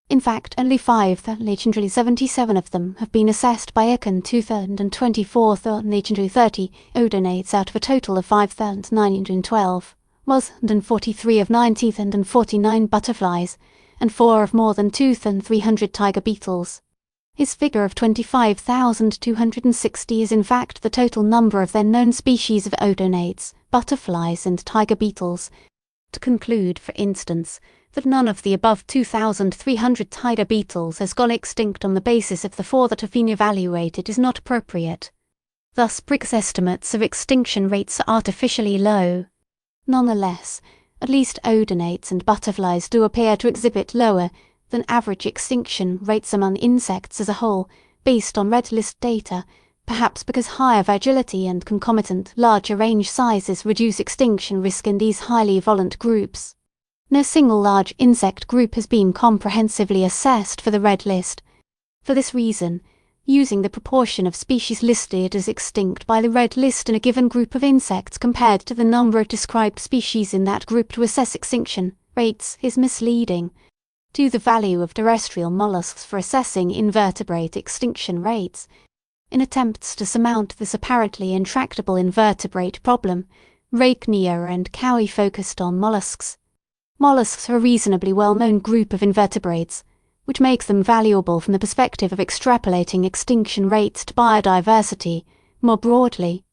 [SPEAKER 1] In fact, only 5,877 of them have been assessed by Econ 2024,830 odonates out of a total of 5,912, was and 43 of 19,049 butterflies, and 4 of more than 2,300 tiger beetles. His figure of 25,260 is in fact the total number of their known species of odonates, butterflies and tiger beetles. To conclude, for instance, that none of the above 2,300 tiger beetles has gone extinct on the basis of the 4 that have been evaluated is not appropriate. Thus Briggs' estimates of extinction rates are artificially low. Nonetheless, at least odonates and butterflies do appear to exhibit lower than average extinction rates among insects as a whole, based on red list data, perhaps because higher vigility and concomitant larger range sizes reduce extinction risk in these highly volant groups. No single large insect group has been comprehensively assessed for the Red List. For this reason, using the proportion of species listed as extinct by the Red List in a given group of insects compared to the number of described species in that group to assess extinction rates is misleading. To the value of terrestrial mollusks for assessing invertebrate extinction rates. In attempts to surmount this apparently intractable invertebrate problem, Reichnier and Cowie focused on mollusks. Mollusks are a reasonably well-known group of invertebrates, which makes them valuable from the perspective of extrapolating extinction rates to biodiversity. More broadly,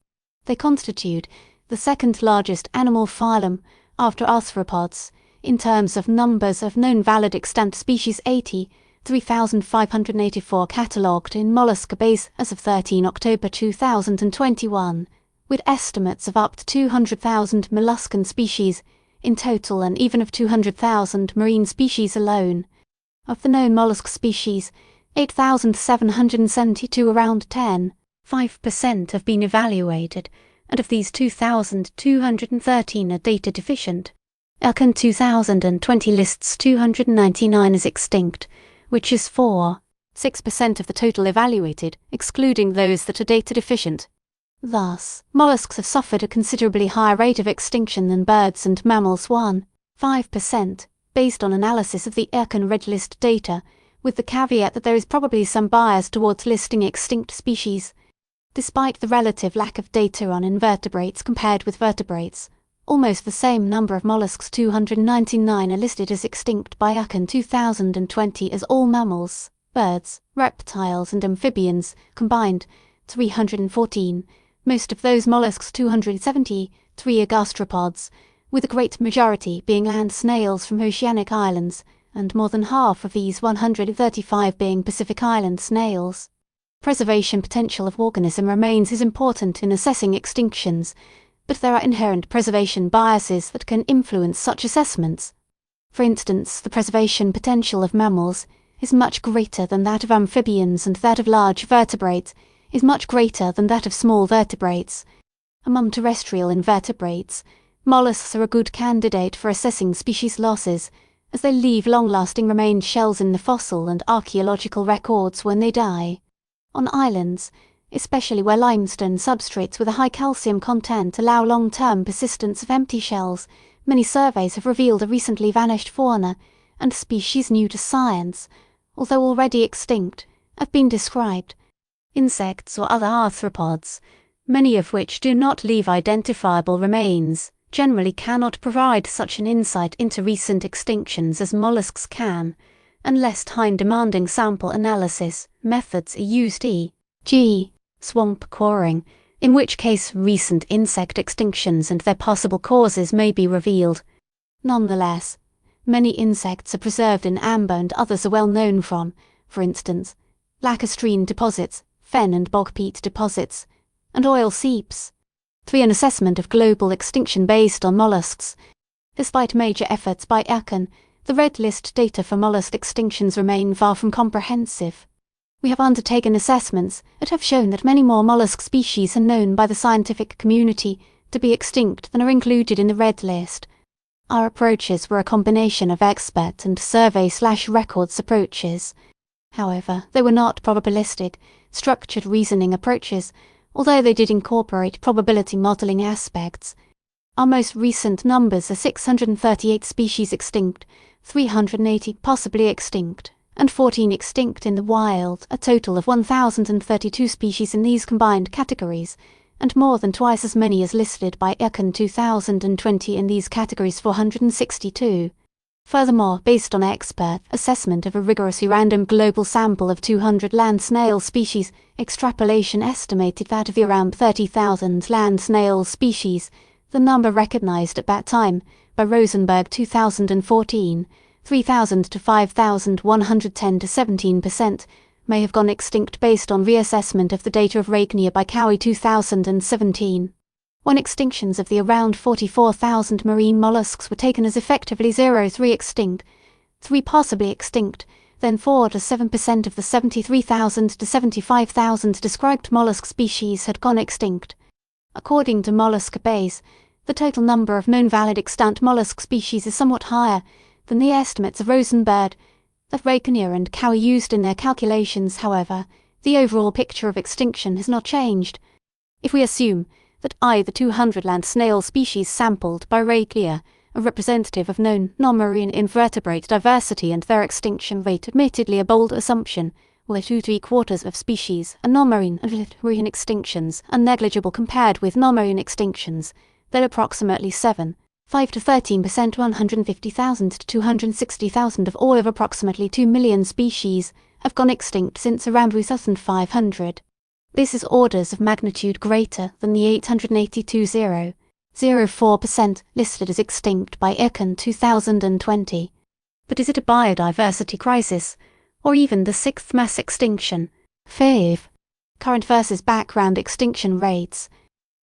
[SPEAKER 1] they constitute the second largest animal phylum after arthropods in terms of numbers of known valid extant species 3,584 catalogued in Molluscabase as of 13 October 2021, with estimates of up to 200,000 molluscan species in total and even of 200,000 marine species alone. Of the known mollusk species, 8,772 around 5% have been evaluated, and of these 2,213 are data deficient. IUCN 2020 lists 299 as extinct, which is 6% of the total evaluated, excluding those that are data deficient. Thus, mollusks have suffered a considerably higher rate of extinction than birds and mammals 5%, based on analysis of the IUCN Red List data, with the caveat that there is probably some bias towards listing extinct species. Despite the relative lack of data on invertebrates compared with vertebrates, almost the same number of mollusks 299 are listed as extinct by IUCN 2020 as all mammals, birds, reptiles and amphibians combined, 314, most of those mollusks 273 are gastropods, with a great majority being land snails from oceanic islands, and more than half of these 135 being Pacific Island snails. Preservation potential of organism remains is important in assessing extinctions, but there are inherent preservation biases that can influence such assessments. For instance, the preservation potential of mammals is much greater than that of amphibians, and that of large vertebrates is much greater than that of small vertebrates. Among terrestrial invertebrates, mollusks are a good candidate for assessing species losses, as they leave long-lasting remained shells in the fossil and archaeological records when they die. On islands, especially where limestone substrates with a high calcium content allow long-term persistence of empty shells, many surveys have revealed a recently vanished fauna, and species new to science, although already extinct, have been described. Insects or other arthropods, many of which do not leave identifiable remains, generally cannot provide such an insight into recent extinctions as mollusks can, unless time-demanding sample analysis methods are used, e.g. swamp coring, in which case recent insect extinctions and their possible causes may be revealed. Nonetheless, many insects are preserved in amber and others are well known from, for instance, lacustrine deposits, fen and bog peat deposits, and oil seeps. 3. An assessment of global extinction based on mollusks. Despite major efforts by IUCN, the Red List data for mollusk extinctions remain far from comprehensive. We have undertaken assessments that have shown that many more mollusk species are known by the scientific community to be extinct than are included in the Red List. Our approaches were a combination of expert and survey/records approaches. However, they were not probabilistic, structured reasoning approaches, although they did incorporate probability modelling aspects. Our most recent numbers are 638 species extinct, 380 possibly extinct, and 14 extinct in the wild, a total of 1,032 species in these combined categories, and more than twice as many as listed by IUCN 2020 in these categories 462. Furthermore, based on expert assessment of a rigorously random global sample of 200 land snail species, extrapolation estimated that of around 30,000 land snail species, the number recognized at that time by Rosenberg 2014, 3,000 to 5,110 to 17%, may have gone extinct based on reassessment of the data of Reichnier by Cowie 2017. When extinctions of the around 44,000 marine mollusks were taken as effectively 0-3 extinct, 3 possibly extinct, then 4 to 7% of the 73,000 to 75,000 described mollusk species had gone extinct. According to Molluscabase, the total number of known valid extant mollusk species is somewhat higher than the estimates of Rosenberg that Raikkonen and Cowie used in their calculations. However, the overall picture of extinction has not changed. If we assume that the 200 land snail species sampled by Raikkonen are representative of known non-marine invertebrate diversity and their extinction rate, admittedly a bold assumption, although 2¾ of species and non-marine and marine extinctions are negligible compared with non-marine extinctions, then approximately 5 to 13%, 150,000 to 260,000 of all of approximately 2 million species have gone extinct since around 2500. This is orders of magnitude greater than the 882,004% listed as extinct by IUCN 2020. But is it a biodiversity crisis, or even the sixth mass extinction? Current versus background extinction rates.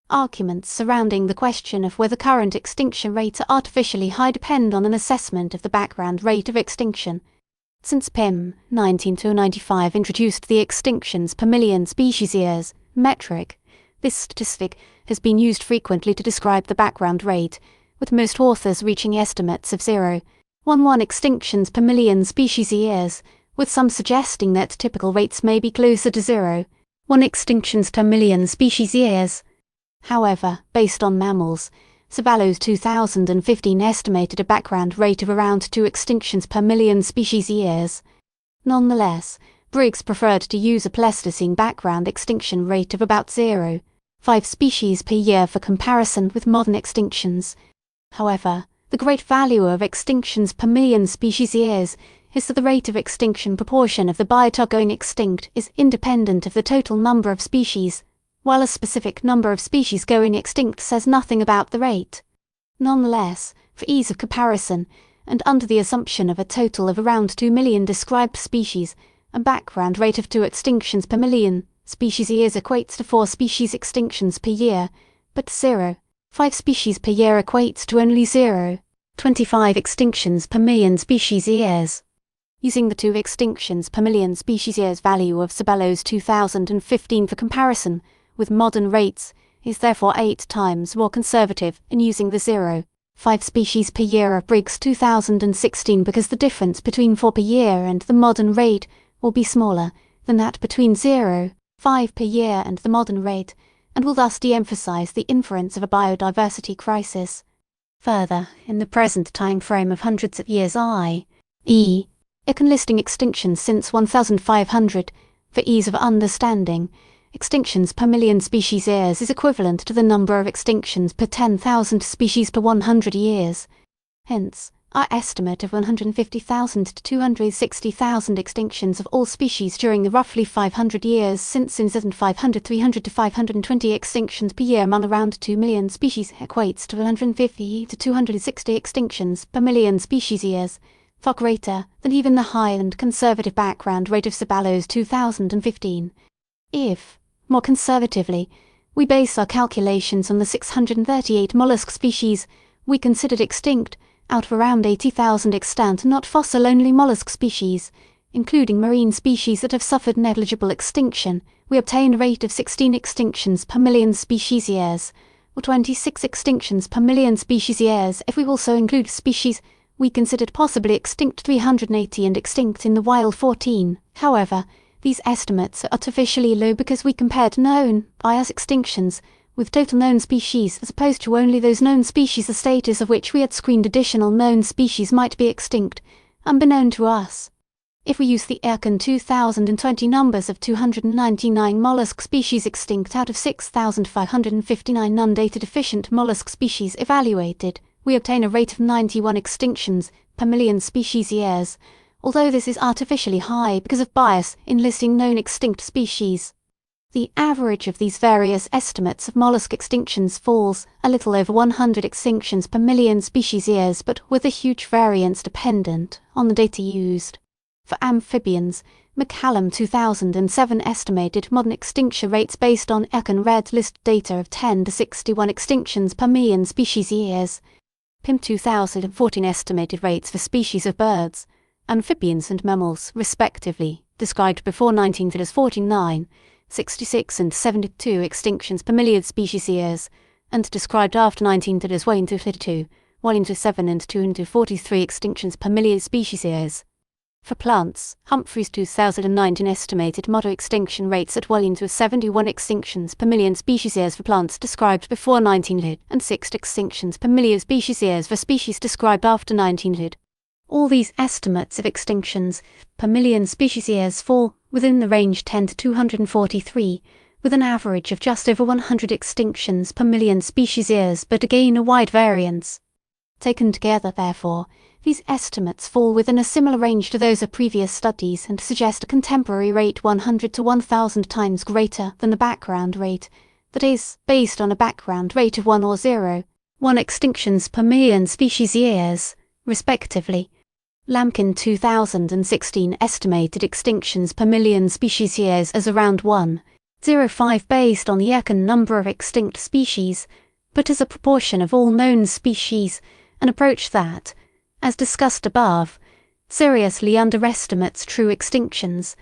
[SPEAKER 1] Arguments surrounding the question of whether current extinction rates are artificially high depend on an assessment of the background rate of extinction. Since Pym 1995 introduced the extinctions per million species years metric, this statistic has been used frequently to describe the background rate, with most authors reaching estimates of 0.11 extinctions per million species years, with some suggesting that typical rates may be closer to 0.1 extinctions per million species years. However, based on mammals, Ceballos 2015 estimated a background rate of around 2 extinctions per million species years. Nonetheless, Briggs preferred to use a Pleistocene background extinction rate of about 0.5 species per year for comparison with modern extinctions. However, the great value of extinctions per million species years is that the rate of extinction proportion of the biota going extinct is independent of the total number of species, while a specific number of species going extinct says nothing about the rate. Nonetheless, for ease of comparison, and under the assumption of a total of around 2 million described species, a background rate of 2 extinctions per million species years equates to 4 species extinctions per year, but 0.5 species per year equates to only 0.25 extinctions per million species years. Using the 2 extinctions per million species years value of Ceballos 2015 for comparison with modern rates is therefore 8 times more conservative in using the 0.5 species per year of Briggs 2016, because the difference between 4 per year and the modern rate will be smaller than that between 0.5 per year and the modern rate, and will thus de-emphasize the inference of a biodiversity crisis. Further, in the present time frame of hundreds of years i.e., IUCN listing extinctions since 1500, for ease of understanding, extinctions per million species years is equivalent to the number of extinctions per 10,000 species per 100 years. Hence, our estimate of 150,000 to 260,000 extinctions of all species during the roughly 500 years since in 500, 300 to 520 extinctions per year among around 2 million species equates to 150 to 260 extinctions per million species years, far greater than even the high and conservative background rate of Ceballos 2015. If, more conservatively, we base our calculations on the 638 mollusk species we considered extinct out of around 80,000 extant not fossil-only mollusk species, including marine species that have suffered negligible extinction, we obtain a rate of 16 extinctions per million species years, or 26 extinctions per million species years if we also include species we considered possibly extinct 380 and extinct in the wild 14. However, these estimates are artificially low because we compared known by us extinctions with total known species as opposed to only those known species the status of which we had screened additional known species might be extinct, unbeknown to us. If we use the IUCN 2020 numbers of 299 mollusk species extinct out of 6,559 non-data deficient mollusk species evaluated, we obtain a rate of 91 extinctions per million species years, although this is artificially high because of bias in listing known extinct species. The average of these various estimates of mollusk extinctions falls a little over 100 extinctions per million species years, but with a huge variance dependent on the data used. For amphibians, McCallum 2007 estimated modern extinction rates based on IUCN Red List data of 10 to 61 extinctions per million species years. Pym 2014 estimated rates for species of birds, amphibians and mammals, respectively, described before 1949, 66 and 72 extinctions per million species years, and described after 1900 as 1 to 32, 1 to 7 and 2 to 43 extinctions per million species years. For plants, Humphreys 2019 estimated moderate extinction rates at 1 to 71 extinctions per million species years for plants described before 1900 and 6 extinctions per million species years for species described after 1900. All these estimates of extinctions per million species years fall within the range 10 to 243, with an average of just over 100 extinctions per million species years, but again a wide variance. Taken together, therefore, these estimates fall within a similar range to those of previous studies and suggest a contemporary rate 100 to 1,000 times greater than the background rate, that is, based on a background rate of 1 or 0, 1 extinctions per million species years, respectively. Lampkin 2016 estimated extinctions per million species years as around 1.05 based on the Ekin number of extinct species, but as a proportion of all known species, an approach that, as discussed above, seriously underestimates true extinctions.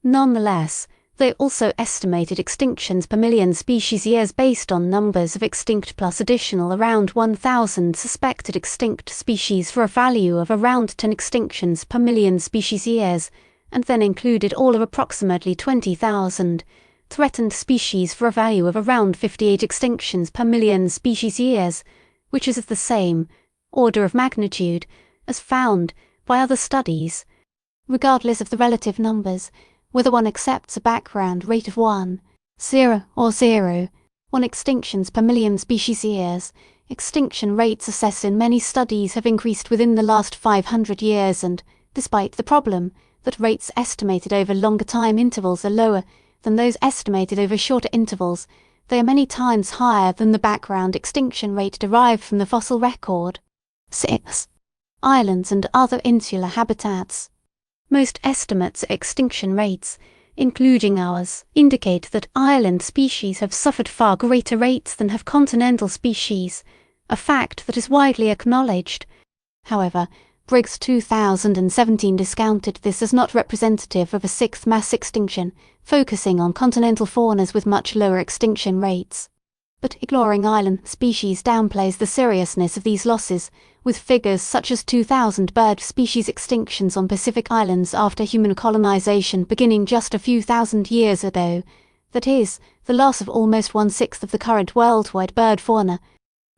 [SPEAKER 1] Nonetheless, they also estimated extinctions per million species years based on numbers of extinct plus additional around 1,000 suspected extinct species for a value of around 10 extinctions per million species years, and then included all of approximately 20,000 threatened species for a value of around 58 extinctions per million species years, which is of the same order of magnitude as found by other studies. Regardless of the relative numbers, whether one accepts a background rate of 1, 0 or 0, 1 extinctions per million species years, extinction rates assessed in many studies have increased within the last 500 years and, despite the problem that rates estimated over longer time intervals are lower than those estimated over shorter intervals, they are many times higher than the background extinction rate derived from the fossil record. 6. Islands and other insular habitats. Most estimates of extinction rates, including ours, indicate that island species have suffered far greater rates than have continental species, a fact that is widely acknowledged. However, Briggs 2017 discounted this as not representative of a sixth mass extinction, focusing on continental faunas with much lower extinction rates. But ignoring island species downplays the seriousness of these losses, with figures such as 2,000 bird species extinctions on Pacific Islands after human colonization beginning just a few thousand years ago, that is, the loss of almost 1/6 of the current worldwide bird fauna,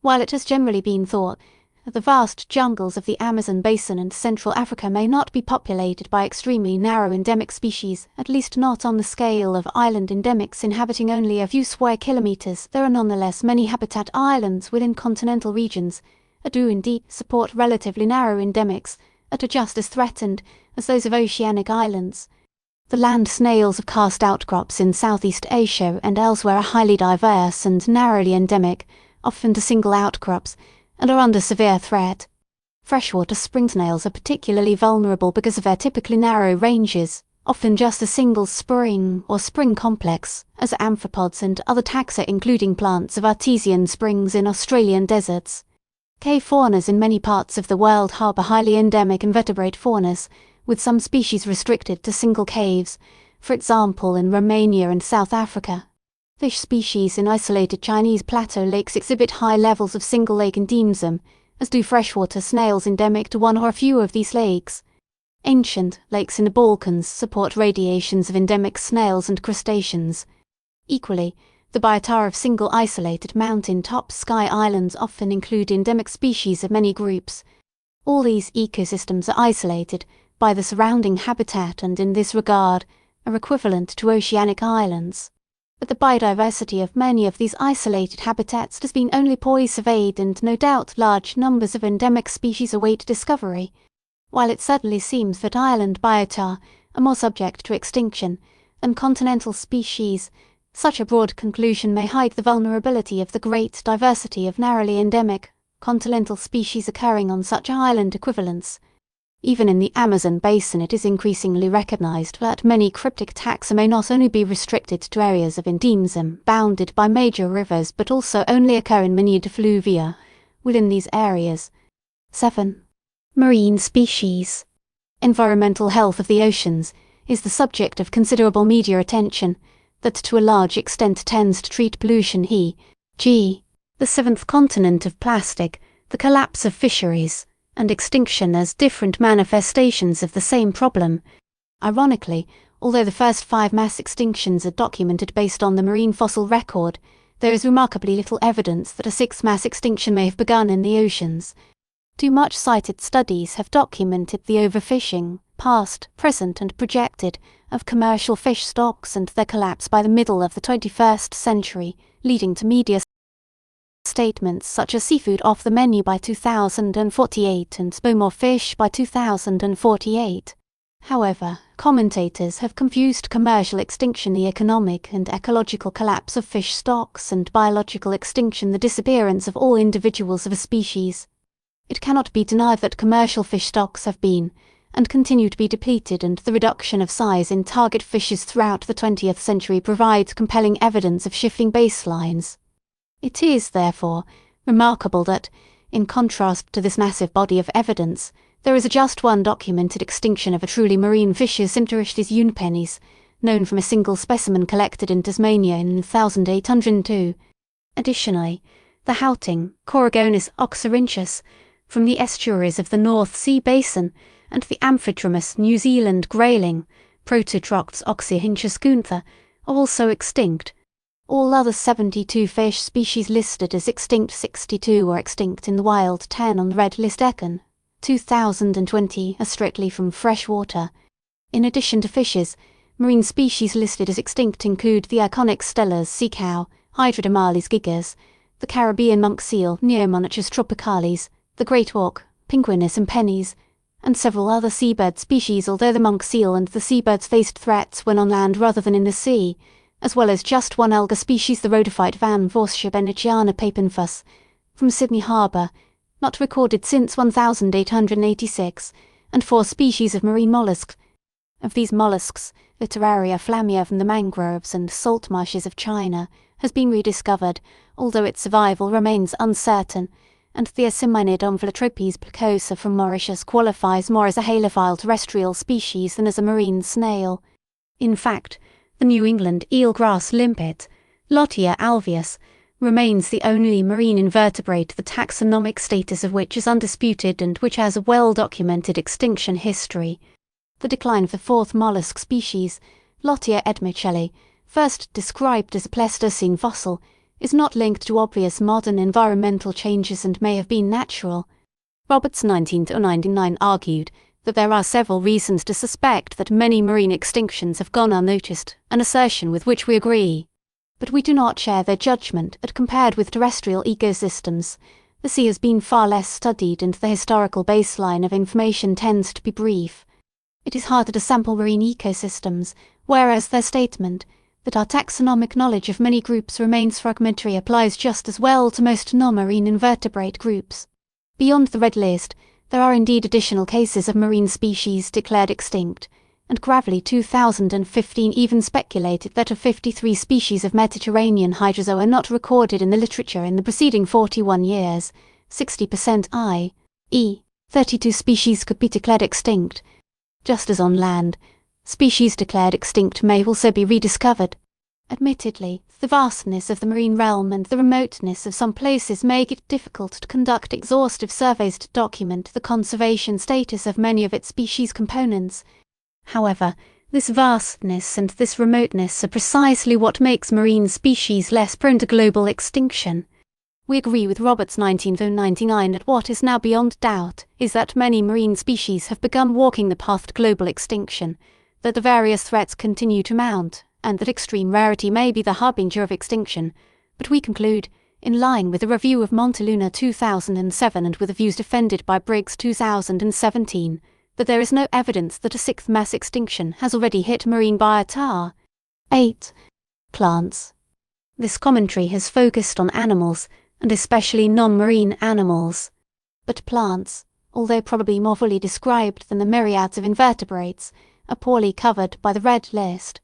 [SPEAKER 1] while it has generally been thought that the vast jungles of the Amazon basin and Central Africa may not be populated by extremely narrow endemic species, at least not on the scale of island endemics inhabiting only a few square kilometers. There are nonetheless many habitat islands within continental regions that do indeed support relatively narrow endemics that are just as threatened as those of oceanic islands. The land snails of karst outcrops in Southeast Asia and elsewhere are highly diverse and narrowly endemic, often to single outcrops, and are under severe threat. Freshwater spring snails are particularly vulnerable because of their typically narrow ranges, often just a single spring or spring complex, as amphipods and other taxa including plants of artesian springs in Australian deserts. Cave faunas in many parts of the world harbour highly endemic invertebrate faunas, with some species restricted to single caves, for example in Romania and South Africa. Fish species in isolated Chinese plateau lakes exhibit high levels of single-lake endemism, as do freshwater snails endemic to one or a few of these lakes. Ancient lakes in the Balkans support radiations of endemic snails and crustaceans. Equally, the biota of single isolated mountain-top sky islands often include endemic species of many groups. All these ecosystems are isolated by the surrounding habitat and in this regard are equivalent to oceanic islands. But the biodiversity of many of these isolated habitats has been only poorly surveyed and no doubt large numbers of endemic species await discovery. While it certainly seems that island biota are more subject to extinction than continental species, such a broad conclusion may hide the vulnerability of the great diversity of narrowly endemic continental species occurring on such island equivalents. Even in the Amazon basin it is increasingly recognized that many cryptic taxa may not only be restricted to areas of endemism bounded by major rivers but also only occur in minute effluvia within these areas. 7. Marine species. Environmental health of the oceans is the subject of considerable media attention that to a large extent tends to treat pollution e.g. the seventh continent of plastic, the collapse of fisheries, and extinction as different manifestations of the same problem. Ironically, although the first 5 mass extinctions are documented based on the marine fossil record, there is remarkably little evidence that a sixth mass extinction may have begun in the oceans. 2 much-cited studies have documented the overfishing, past, present and projected, of commercial fish stocks and their collapse by the middle of the 21st century, leading to media statements such as seafood off the menu by 2048 and no more fish by 2048. However, commentators have confused commercial extinction, the economic and ecological collapse of fish stocks, and biological extinction, the disappearance of all individuals of a species. It cannot be denied that commercial fish stocks have been, and continue to be, depleted, and the reduction of size in target fishes throughout the 20th century provides compelling evidence of shifting baselines. It is, therefore, remarkable that, in contrast to this massive body of evidence, there is a just one documented extinction of a truly marine fishes Interishtis unipennis, known from a single specimen collected in Tasmania in 1802. Additionally, the Houting, Coregonus oxyrhynchus, from the estuaries of the North Sea Basin, and the Amphidromus New Zealand grayling, Prototrochus oxyrhynchus gunther, are also extinct. All other 72 fish species listed as extinct 62 or extinct in the wild 10 on the Red List Econ. 2020 are strictly from fresh water. In addition to fishes, marine species listed as extinct include the iconic Steller's sea cow, Hydrodamalis gigas, the Caribbean monk seal Neomonochus tropicalis, the great auk, Pinguinus impennis, and several other seabird species, although the monk seal and the seabirds faced threats when on land rather than in the sea, as well as just one alga species, the rhodophyte Van Vorschabeniciana papinfus, from Sydney Harbour, not recorded since 1886, and 4 species of marine molluscs. Of these molluscs, Literaria flammea from the mangroves and salt marshes of China has been rediscovered, although its survival remains uncertain, and the Asimynid Omphilotropes plicosa from Mauritius qualifies more as a halophile terrestrial species than as a marine snail. In fact, the New England eelgrass limpet, Lotia alveus, remains the only marine invertebrate the taxonomic status of which is undisputed and which has a well-documented extinction history. The decline of the 4th mollusk species, Lotia edmicelli, first described as a Pleistocene fossil, is not linked to obvious modern environmental changes and may have been natural. Roberts 1999 argued that there are several reasons to suspect that many marine extinctions have gone unnoticed, an assertion with which we agree. But we do not share their judgment that compared with terrestrial ecosystems, the sea has been far less studied and the historical baseline of information tends to be brief. It is harder to sample marine ecosystems, whereas their statement that our taxonomic knowledge of many groups remains fragmentary applies just as well to most non-marine invertebrate groups. Beyond the red list, there are indeed additional cases of marine species declared extinct, and Gravely 2015 even speculated that of 53 species of Mediterranean hydrozoa not recorded in the literature in the preceding 41 years, 60% i.e., 32 species could be declared extinct. Just as on land, species declared extinct may also be rediscovered. Admittedly, the vastness of the marine realm and the remoteness of some places make it difficult to conduct exhaustive surveys to document the conservation status of many of its species components. However, this vastness and this remoteness are precisely what makes marine species less prone to global extinction. We agree with Roberts 1999 that what is now beyond doubt is that many marine species have begun walking the path to global extinction, that the various threats continue to mount, and that extreme rarity may be the harbinger of extinction, but we conclude, in line with the review of Monteluna 2007 and with the views defended by Briggs 2017, that there is no evidence that a sixth mass extinction has already hit marine biotar. 8. Plants. This commentary has focused on animals, and especially non-marine animals. But plants, although probably more fully described than the myriads of invertebrates, are poorly covered by the Red List.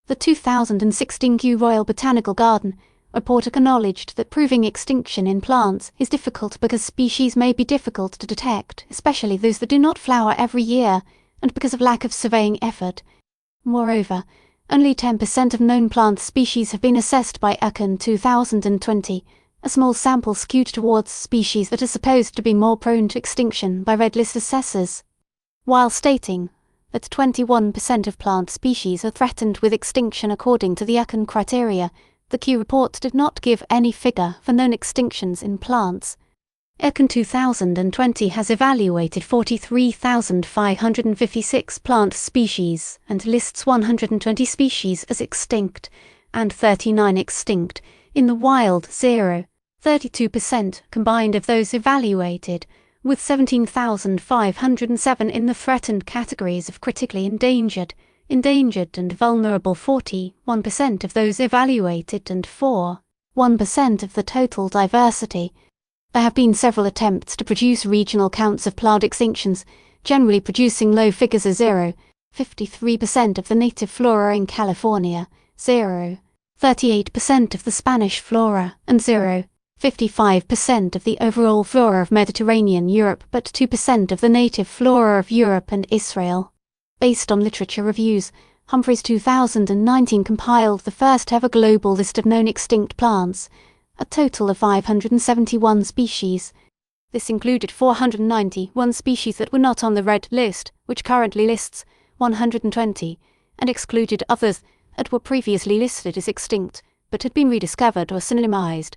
[SPEAKER 1] The 2016 Kew Royal Botanical Garden report acknowledged that proving extinction in plants is difficult because species may be difficult to detect, especially those that do not flower every year, and because of lack of surveying effort. Moreover, only 10% of known plant species have been assessed by Econ 2020, a small sample skewed towards species that are supposed to be more prone to extinction by red list assessors, while stating that 21% of plant species are threatened with extinction according to the IUCN criteria. The Q report did not give any figure for known extinctions in plants. IUCN 2020 has evaluated 43,556 plant species and lists 120 species as extinct and 39 extinct in the wild 32% combined of those evaluated, with 17,507 in the threatened categories of critically endangered, endangered and vulnerable 41% of those evaluated and 1% of the total diversity. There have been several attempts to produce regional counts of plant extinctions, generally producing low figures of 53% of the native flora in California, 38% of the Spanish flora, and 55% of the overall flora of Mediterranean Europe, but 2% of the native flora of Europe and Israel. Based on literature reviews, Humphreys 2019 compiled the first ever global list of known extinct plants, a total of 571 species. This included 491 species that were not on the red list, which currently lists 120, and excluded others that were previously listed as extinct, but had been rediscovered or synonymized.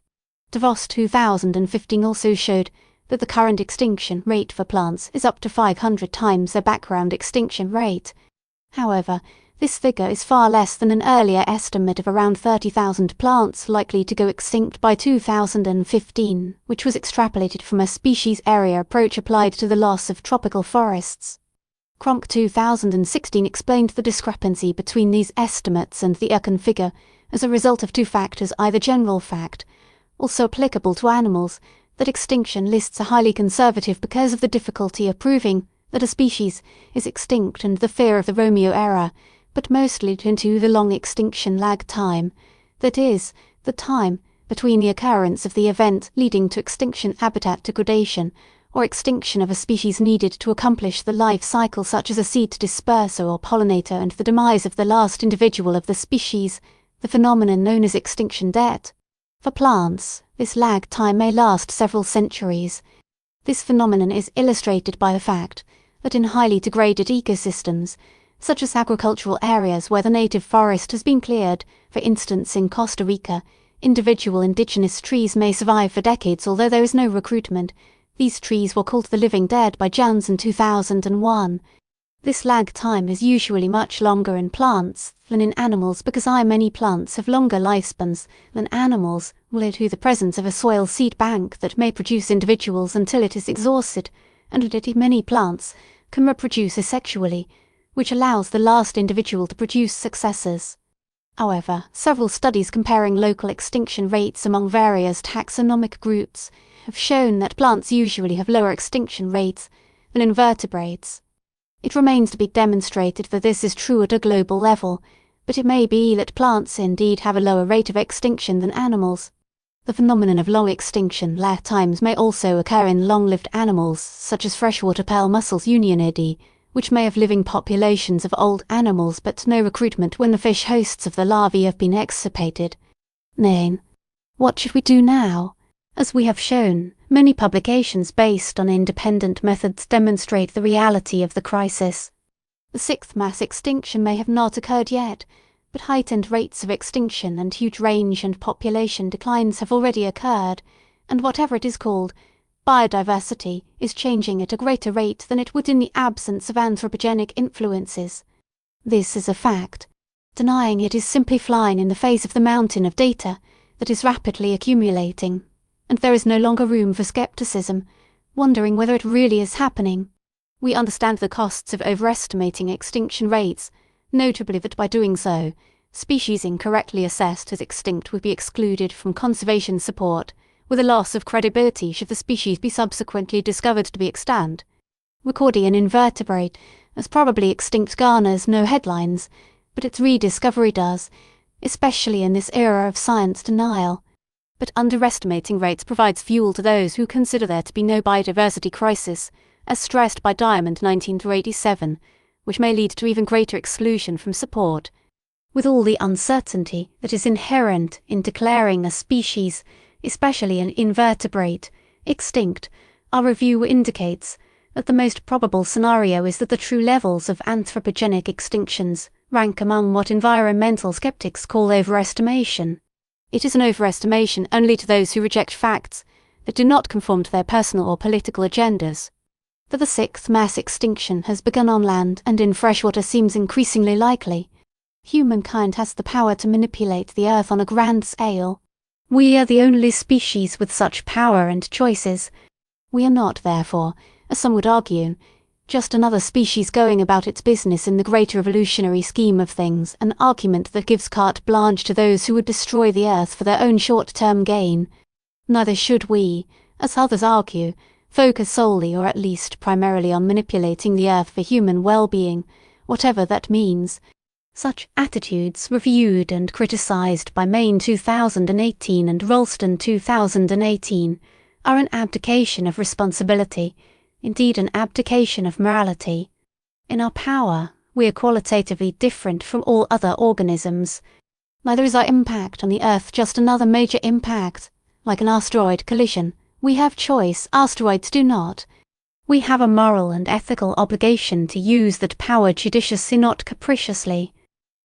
[SPEAKER 1] DeVos 2015 also showed that the current extinction rate for plants is up to 500 times their background extinction rate. However, this figure is far less than an earlier estimate of around 30,000 plants likely to go extinct by 2015, which was extrapolated from a species area approach applied to the loss of tropical forests. Cronk 2016 explained the discrepancy between these estimates and the IUCN figure as a result of two factors: either general fact, also applicable to animals, that extinction lists are highly conservative because of the difficulty of proving that a species is extinct and the fear of the Romeo error, but mostly due to the long extinction lag time, that is, the time between the occurrence of the event leading to extinction habitat degradation or extinction of a species needed to accomplish the life cycle, such as a seed disperser or pollinator, and the demise of the last individual of the species, the phenomenon known as extinction debt. For plants, this lag time may last several centuries. This phenomenon is illustrated by the fact that in highly degraded ecosystems, such as agricultural areas where the native forest has been cleared, for instance in Costa Rica, individual indigenous trees may survive for decades although there is no recruitment. These trees were called the living dead by Jones in 2001. This lag time is usually much longer in plants than in animals because many plants have longer lifespans than animals, due to the presence of a soil seed bank that may produce individuals until it is exhausted, and that many plants can reproduce asexually, which allows the last individual to produce successors. However, several studies comparing local extinction rates among various taxonomic groups have shown that plants usually have lower extinction rates than invertebrates. It remains to be demonstrated that this is true at a global level, but it may be that plants indeed have a lower rate of extinction than animals. The phenomenon of long extinction lag times may also occur in long-lived animals, such as freshwater pearl mussels Unionidae, which may have living populations of old animals but no recruitment when the fish hosts of the larvae have been extirpated. Nay, what should we do now? As we have shown, many publications based on independent methods demonstrate the reality of the crisis. The sixth mass extinction may have not occurred yet, but heightened rates of extinction and huge range and population declines have already occurred, and whatever it is called, biodiversity is changing at a greater rate than it would in the absence of anthropogenic influences. This is a fact. Denying it is simply flying in the face of the mountain of data that is rapidly accumulating, and there is no longer room for skepticism, wondering whether it really is happening. We understand the costs of overestimating extinction rates, notably that by doing so, species incorrectly assessed as extinct would be excluded from conservation support, with a loss of credibility should the species be subsequently discovered to be extant. Recording an invertebrate as probably extinct garners no headlines, but its rediscovery does, especially in this era of science denial. But underestimating rates provides fuel to those who consider there to be no biodiversity crisis, as stressed by Diamond 1987, which may lead to even greater exclusion from support. With all the uncertainty that is inherent in declaring a species especially an invertebrate, extinct, our review indicates that the most probable scenario is that the true levels of anthropogenic extinctions rank among what environmental skeptics call overestimation. It is an overestimation only to those who reject facts that do not conform to their personal or political agendas. That the sixth mass extinction has begun on land and in freshwater seems increasingly likely. Humankind has the power to manipulate the Earth on a grand scale. We are the only species with such power and choices. We are not, therefore, as some would argue, just another species going about its business in the greater evolutionary scheme of things, an argument that gives carte blanche to those who would destroy the Earth for their own short-term gain. Neither should we, as others argue, focus solely or at least primarily on manipulating the Earth for human well-being, whatever that means. Such attitudes, reviewed and criticised by Main 2018 and Ralston 2018, are an abdication of responsibility, indeed an abdication of morality. In our power, we are qualitatively different from all other organisms. Neither is our impact on the Earth just another major impact, like an asteroid collision. We have choice, asteroids do not. We have a moral and ethical obligation to use that power judiciously, not capriciously.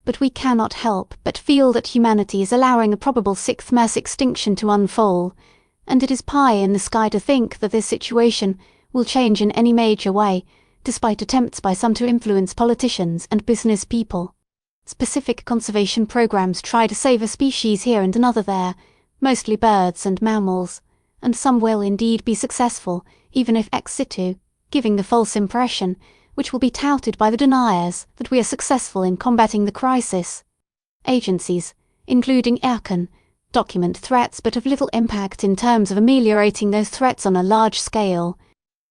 [SPEAKER 1] But we cannot help but feel that humanity is allowing a probable sixth mass extinction to unfold, and it is pie in the sky to think that this situation will change in any major way, despite attempts by some to influence politicians and business people. Specific conservation programs try to save a species here and another there, mostly birds and mammals, and some will indeed be successful, even if ex situ, giving the false impression, which will be touted by the deniers, that we are successful in combating the crisis. Agencies, including ERCAN, document threats but of little impact in terms of ameliorating those threats on a large scale.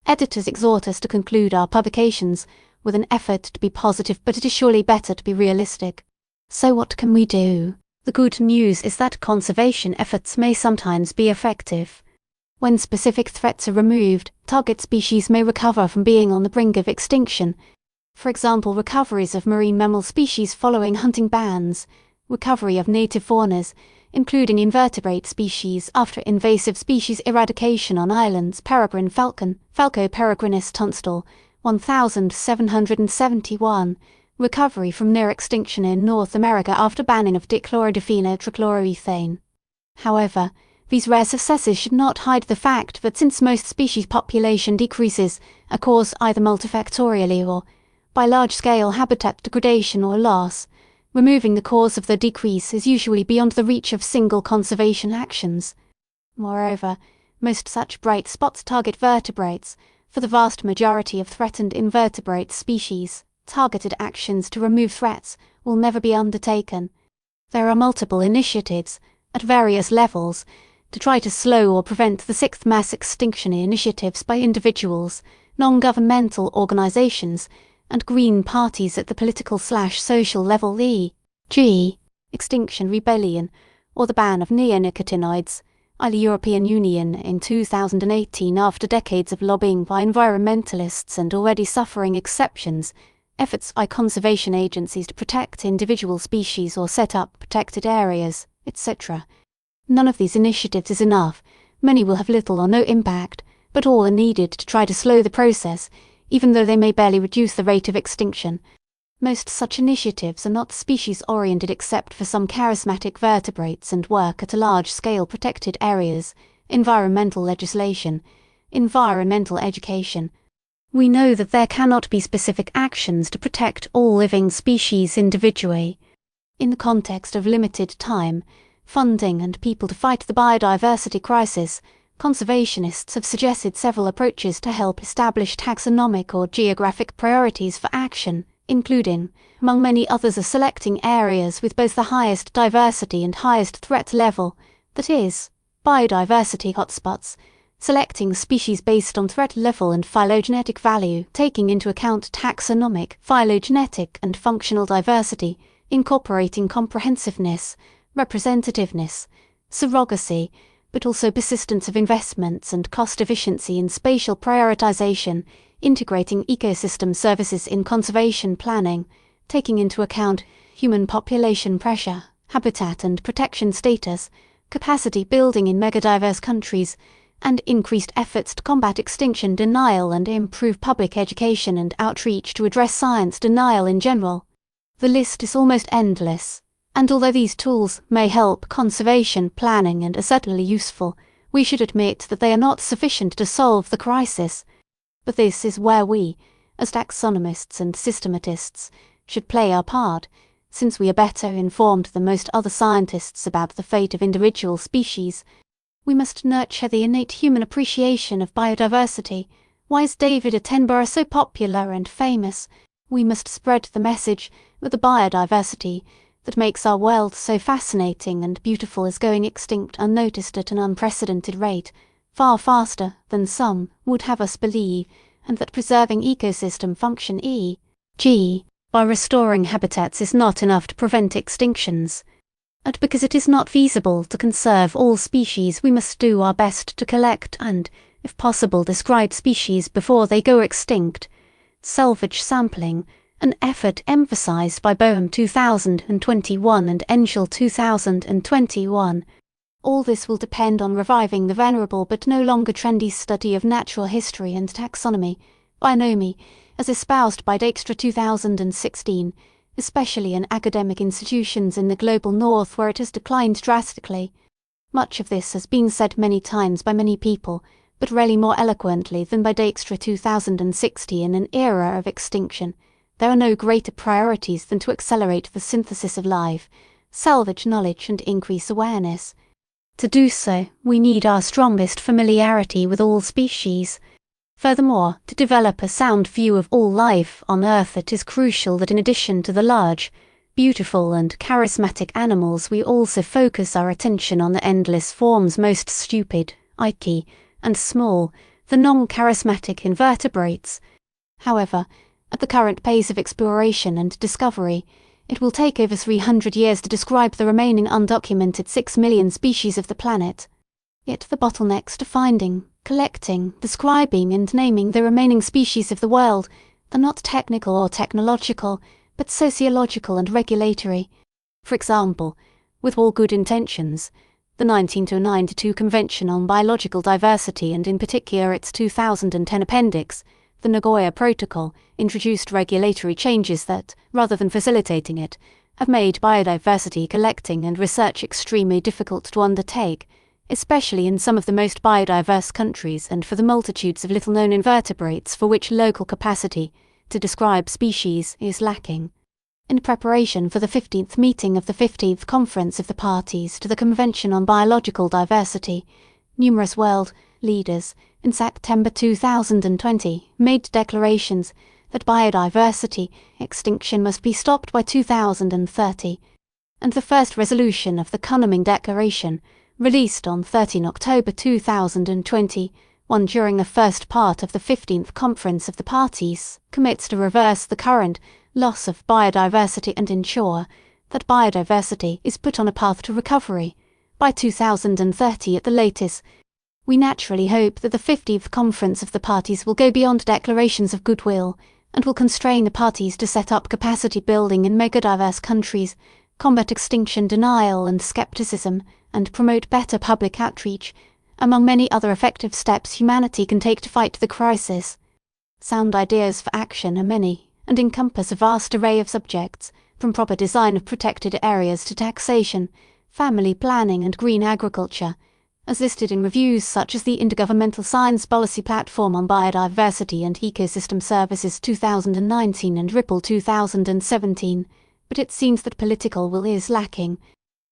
[SPEAKER 1] Editors exhort us to conclude our publications with an effort to be positive, but it is surely better to be realistic. So what can we do? The good news is that conservation efforts may sometimes be effective. When specific threats are removed, target species may recover from being on the brink of extinction. For example, recoveries of marine mammal species following hunting bans, recovery of native faunas, including invertebrate species after invasive species eradication on islands peregrine falcon, Falco peregrinus tunstall, 1771, recovery from near extinction in North America after banning of dichlorodiphenyl trichloroethane. However, these rare successes should not hide the fact that since most species population decreases are caused either multifactorially or by large-scale habitat degradation or loss, removing the cause of the decrease is usually beyond the reach of single conservation actions. Moreover, most such bright spots target vertebrates. For the vast majority of threatened invertebrate species, targeted actions to remove threats will never be undertaken. There are multiple initiatives, at various levels, to try to slow or prevent the sixth mass extinction initiatives by individuals, non-governmental organisations, and green parties at the political/social level. E.g. Extinction Rebellion, or the ban of neonicotinoids, the European Union in 2018 after decades of lobbying by environmentalists and already suffering exceptions, efforts by conservation agencies to protect individual species or set up protected areas, etc. None of these initiatives is enough. Many will have little or no impact, but all are needed to try to slow the process, even though they may barely reduce the rate of extinction. Most such initiatives are not species-oriented except for some charismatic vertebrates and work at a large-scale protected areas, environmental legislation, environmental education. We know that there cannot be specific actions to protect all living species individually. In the context of limited time, funding and people to fight the biodiversity crisis, conservationists have suggested several approaches to help establish taxonomic or geographic priorities for action, including, among many others, selecting areas with both the highest diversity and highest threat level, that is, biodiversity hotspots, selecting species based on threat level and phylogenetic value, taking into account taxonomic, phylogenetic and functional diversity, incorporating comprehensiveness, representativeness, surrogacy, but also persistence of investments and cost efficiency in spatial prioritization, integrating ecosystem services in conservation planning, taking into account human population pressure, habitat and protection status, capacity building in megadiverse countries, and increased efforts to combat extinction denial and improve public education and outreach to address science denial in general. The list is almost endless, and although these tools may help conservation planning and are certainly useful, we should admit that they are not sufficient to solve the crisis. But this is where we, as taxonomists and systematists, should play our part, since we are better informed than most other scientists about the fate of individual species. We must nurture the innate human appreciation of biodiversity. Why is David Attenborough so popular and famous? We must spread the message that the biodiversity that makes our world so fascinating and beautiful is going extinct unnoticed at an unprecedented rate, far faster than some would have us believe, and that preserving ecosystem function e.g. by restoring habitats is not enough to prevent extinctions. And because it is not feasible to conserve all species, we must do our best to collect and, if possible, describe species before they go extinct. Salvage sampling, an effort emphasized by Boehm 2021 and Engel 2021. All this will depend on reviving the venerable but no longer trendy study of natural history and taxonomy, bionomy, as espoused by Dijkstra 2016, especially in academic institutions in the global north where it has declined drastically. Much of this has been said many times by many people, but rarely more eloquently than by Dijkstra 2060. In an era of extinction, there are no greater priorities than to accelerate the synthesis of life, salvage knowledge and increase awareness. To do so, we need our strongest familiarity with all species. Furthermore, to develop a sound view of all life on Earth, it is crucial that in addition to the large, beautiful and charismatic animals, we also focus our attention on the endless forms most stupid, icky, and small, the non-charismatic invertebrates. However, at the current pace of exploration and discovery, it will take over 300 years to describe the remaining undocumented 6 million species of the planet. Yet the bottlenecks to finding, collecting, describing and naming the remaining species of the world are not technical or technological, but sociological and regulatory. For example, with all good intentions, the 1992 Convention on Biological Diversity and in particular its 2010 appendix, the Nagoya Protocol, introduced regulatory changes that, rather than facilitating it, have made biodiversity collecting and research extremely difficult to undertake, especially in some of the most biodiverse countries and for the multitudes of little-known invertebrates for which local capacity to describe species is lacking. In preparation for the 15th meeting of the 15th Conference of the Parties to the Convention on Biological Diversity, numerous world leaders in September 2020 made declarations that biodiversity extinction must be stopped by 2030, and the first resolution of the Kunming Declaration, released on 13 October 2021 during the first part of the 15th Conference of the Parties, commits to reverse the current loss of biodiversity and ensure that biodiversity is put on a path to recovery by 2030 at the latest. We naturally hope that the 50th Conference of the Parties will go beyond declarations of goodwill and will constrain the parties to set up capacity building in megadiverse countries, combat extinction denial and skepticism, and promote better public outreach, among many other effective steps humanity can take to fight the crisis. Sound ideas for action are many and encompass a vast array of subjects, from proper design of protected areas to taxation, family planning and green agriculture, as listed in reviews such as the Intergovernmental Science Policy Platform on Biodiversity and Ecosystem Services 2019 and Ripple 2017, but it seems that political will is lacking.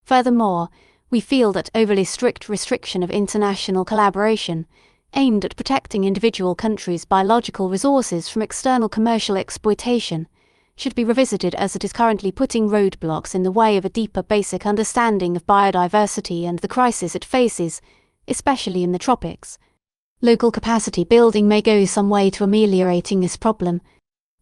[SPEAKER 1] Furthermore, we feel that overly strict restriction of international collaboration, aimed at protecting individual countries' biological resources from external commercial exploitation, should be revisited as it is currently putting roadblocks in the way of a deeper basic understanding of biodiversity and the crisis it faces, especially in the tropics. Local capacity building may go some way to ameliorating this problem.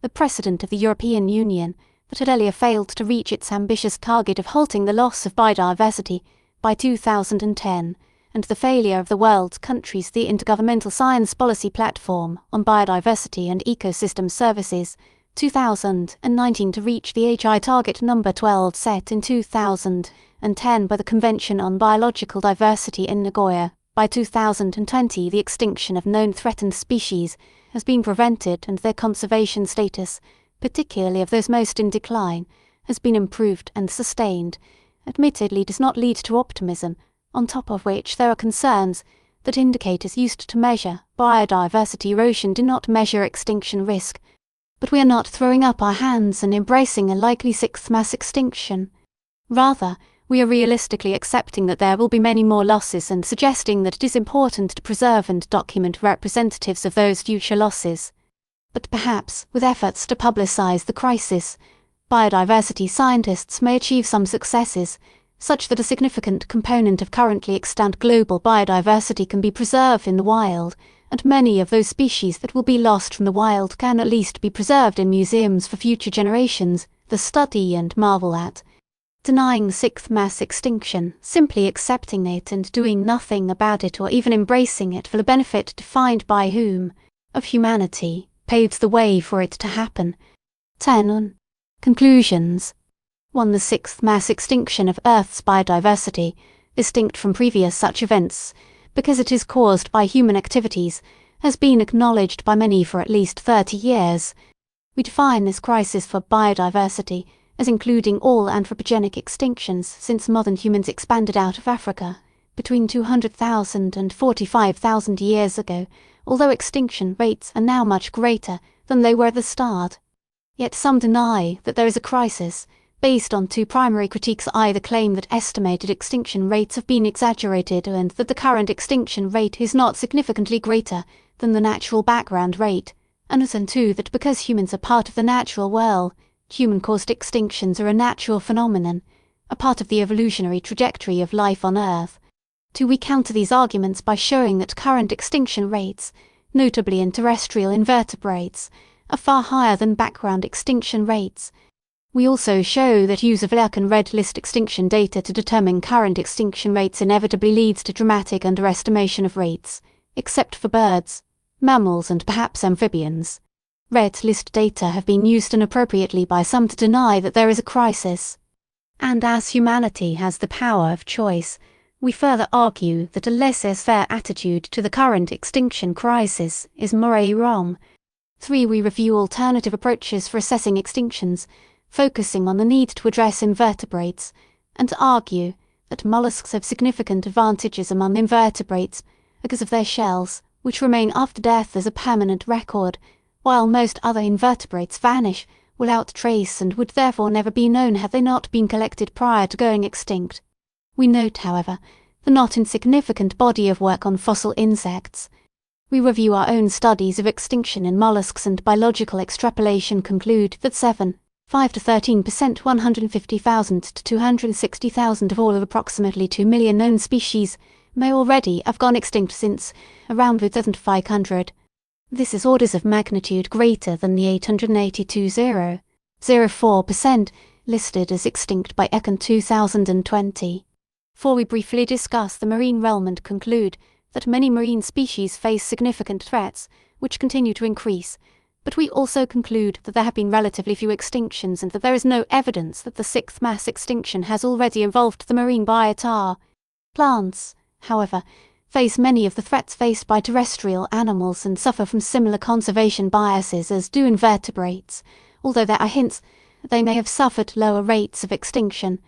[SPEAKER 1] The precedent of the European Union, that had earlier failed to reach its ambitious target of halting the loss of biodiversity by 2010, and the failure of the world's countries the Intergovernmental Science Policy Platform on Biodiversity and Ecosystem Services 2019 to reach the HI target number 12 set in 2000 and 10 by the Convention on Biological Diversity in Nagoya, by 2020 the extinction of known threatened species has been prevented and their conservation status, particularly of those most in decline, has been improved and sustained, admittedly does not lead to optimism, on top of which there are concerns that indicators used to measure biodiversity erosion do not measure extinction risk. But we are not throwing up our hands and embracing a likely sixth mass extinction. Rather, we are realistically accepting that there will be many more losses and suggesting that it is important to preserve and document representatives of those future losses. But perhaps, with efforts to publicize the crisis, biodiversity scientists may achieve some successes, such that a significant component of currently extant global biodiversity can be preserved in the wild, and many of those species that will be lost from the wild can at least be preserved in museums for future generations to study and marvel at. Denying the sixth mass extinction, simply accepting it and doing nothing about it or even embracing it for the benefit defined by whom, of humanity, paves the way for it to happen. 10. Conclusions. 1. The sixth mass extinction of Earth's biodiversity, distinct from previous such events, because it is caused by human activities, has been acknowledged by many for at least 30 years. We define this crisis for biodiversity as including all anthropogenic extinctions since modern humans expanded out of Africa, between 200,000 and 45,000 years ago, although extinction rates are now much greater than they were at the start. Yet some deny that there is a crisis, based on two primary critiques: either claim that estimated extinction rates have been exaggerated and that the current extinction rate is not significantly greater than the natural background rate, and two, that because humans are part of the natural world, human-caused extinctions are a natural phenomenon, a part of the evolutionary trajectory of life on Earth. 2. We counter these arguments by showing that current extinction rates, notably in terrestrial invertebrates, are far higher than background extinction rates. We also show that use of black and red list extinction data to determine current extinction rates inevitably leads to dramatic underestimation of rates, except for birds, mammals and perhaps amphibians. Red list data have been used inappropriately by some to deny that there is a crisis. And as humanity has the power of choice, we further argue that a laissez-faire attitude to the current extinction crisis is morally wrong. 3. We review alternative approaches for assessing extinctions, focusing on the need to address invertebrates, and argue that mollusks have significant advantages among invertebrates because of their shells, which remain after death as a permanent record, while most other invertebrates vanish without trace and would therefore never be known had they not been collected prior to going extinct. We note, however, the not insignificant body of work on fossil insects. We review our own studies of extinction in mollusks and biological extrapolation conclude that 5 to 13%, 150,000 to 260,000 of all of approximately 2 million known species may already have gone extinct since around 2500. This is orders of magnitude greater than the 882,004% listed as extinct by Econ 2020. 4. We briefly discuss the marine realm and conclude that many marine species face significant threats, which continue to increase, but we also conclude that there have been relatively few extinctions and that there is no evidence that the sixth mass extinction has already involved the marine biota. Plants, however, face many of the threats faced by terrestrial animals and suffer from similar conservation biases as do invertebrates, although there are hints that they may have suffered lower rates of extinction.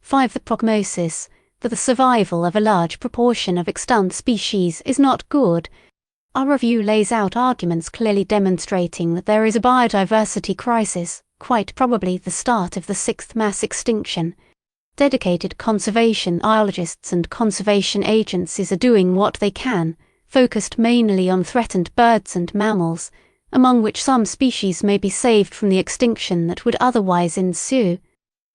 [SPEAKER 1] 5. The prognosis that the survival of a large proportion of extant species is not good. Our review lays out arguments clearly demonstrating that there is a biodiversity crisis, quite probably the start of the sixth mass extinction. Dedicated conservation biologists and conservation agencies are doing what they can, focused mainly on threatened birds and mammals, among which some species may be saved from the extinction that would otherwise ensue.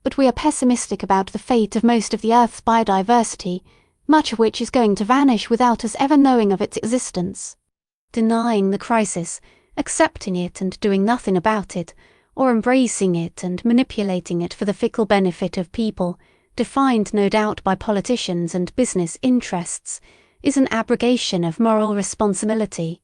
[SPEAKER 1] But we are pessimistic about the fate of most of the Earth's biodiversity, much of which is going to vanish without us ever knowing of its existence. Denying the crisis, accepting it and doing nothing about it, or embracing it and manipulating it for the fickle benefit of people, defined no doubt by politicians and business interests, is an abrogation of moral responsibility.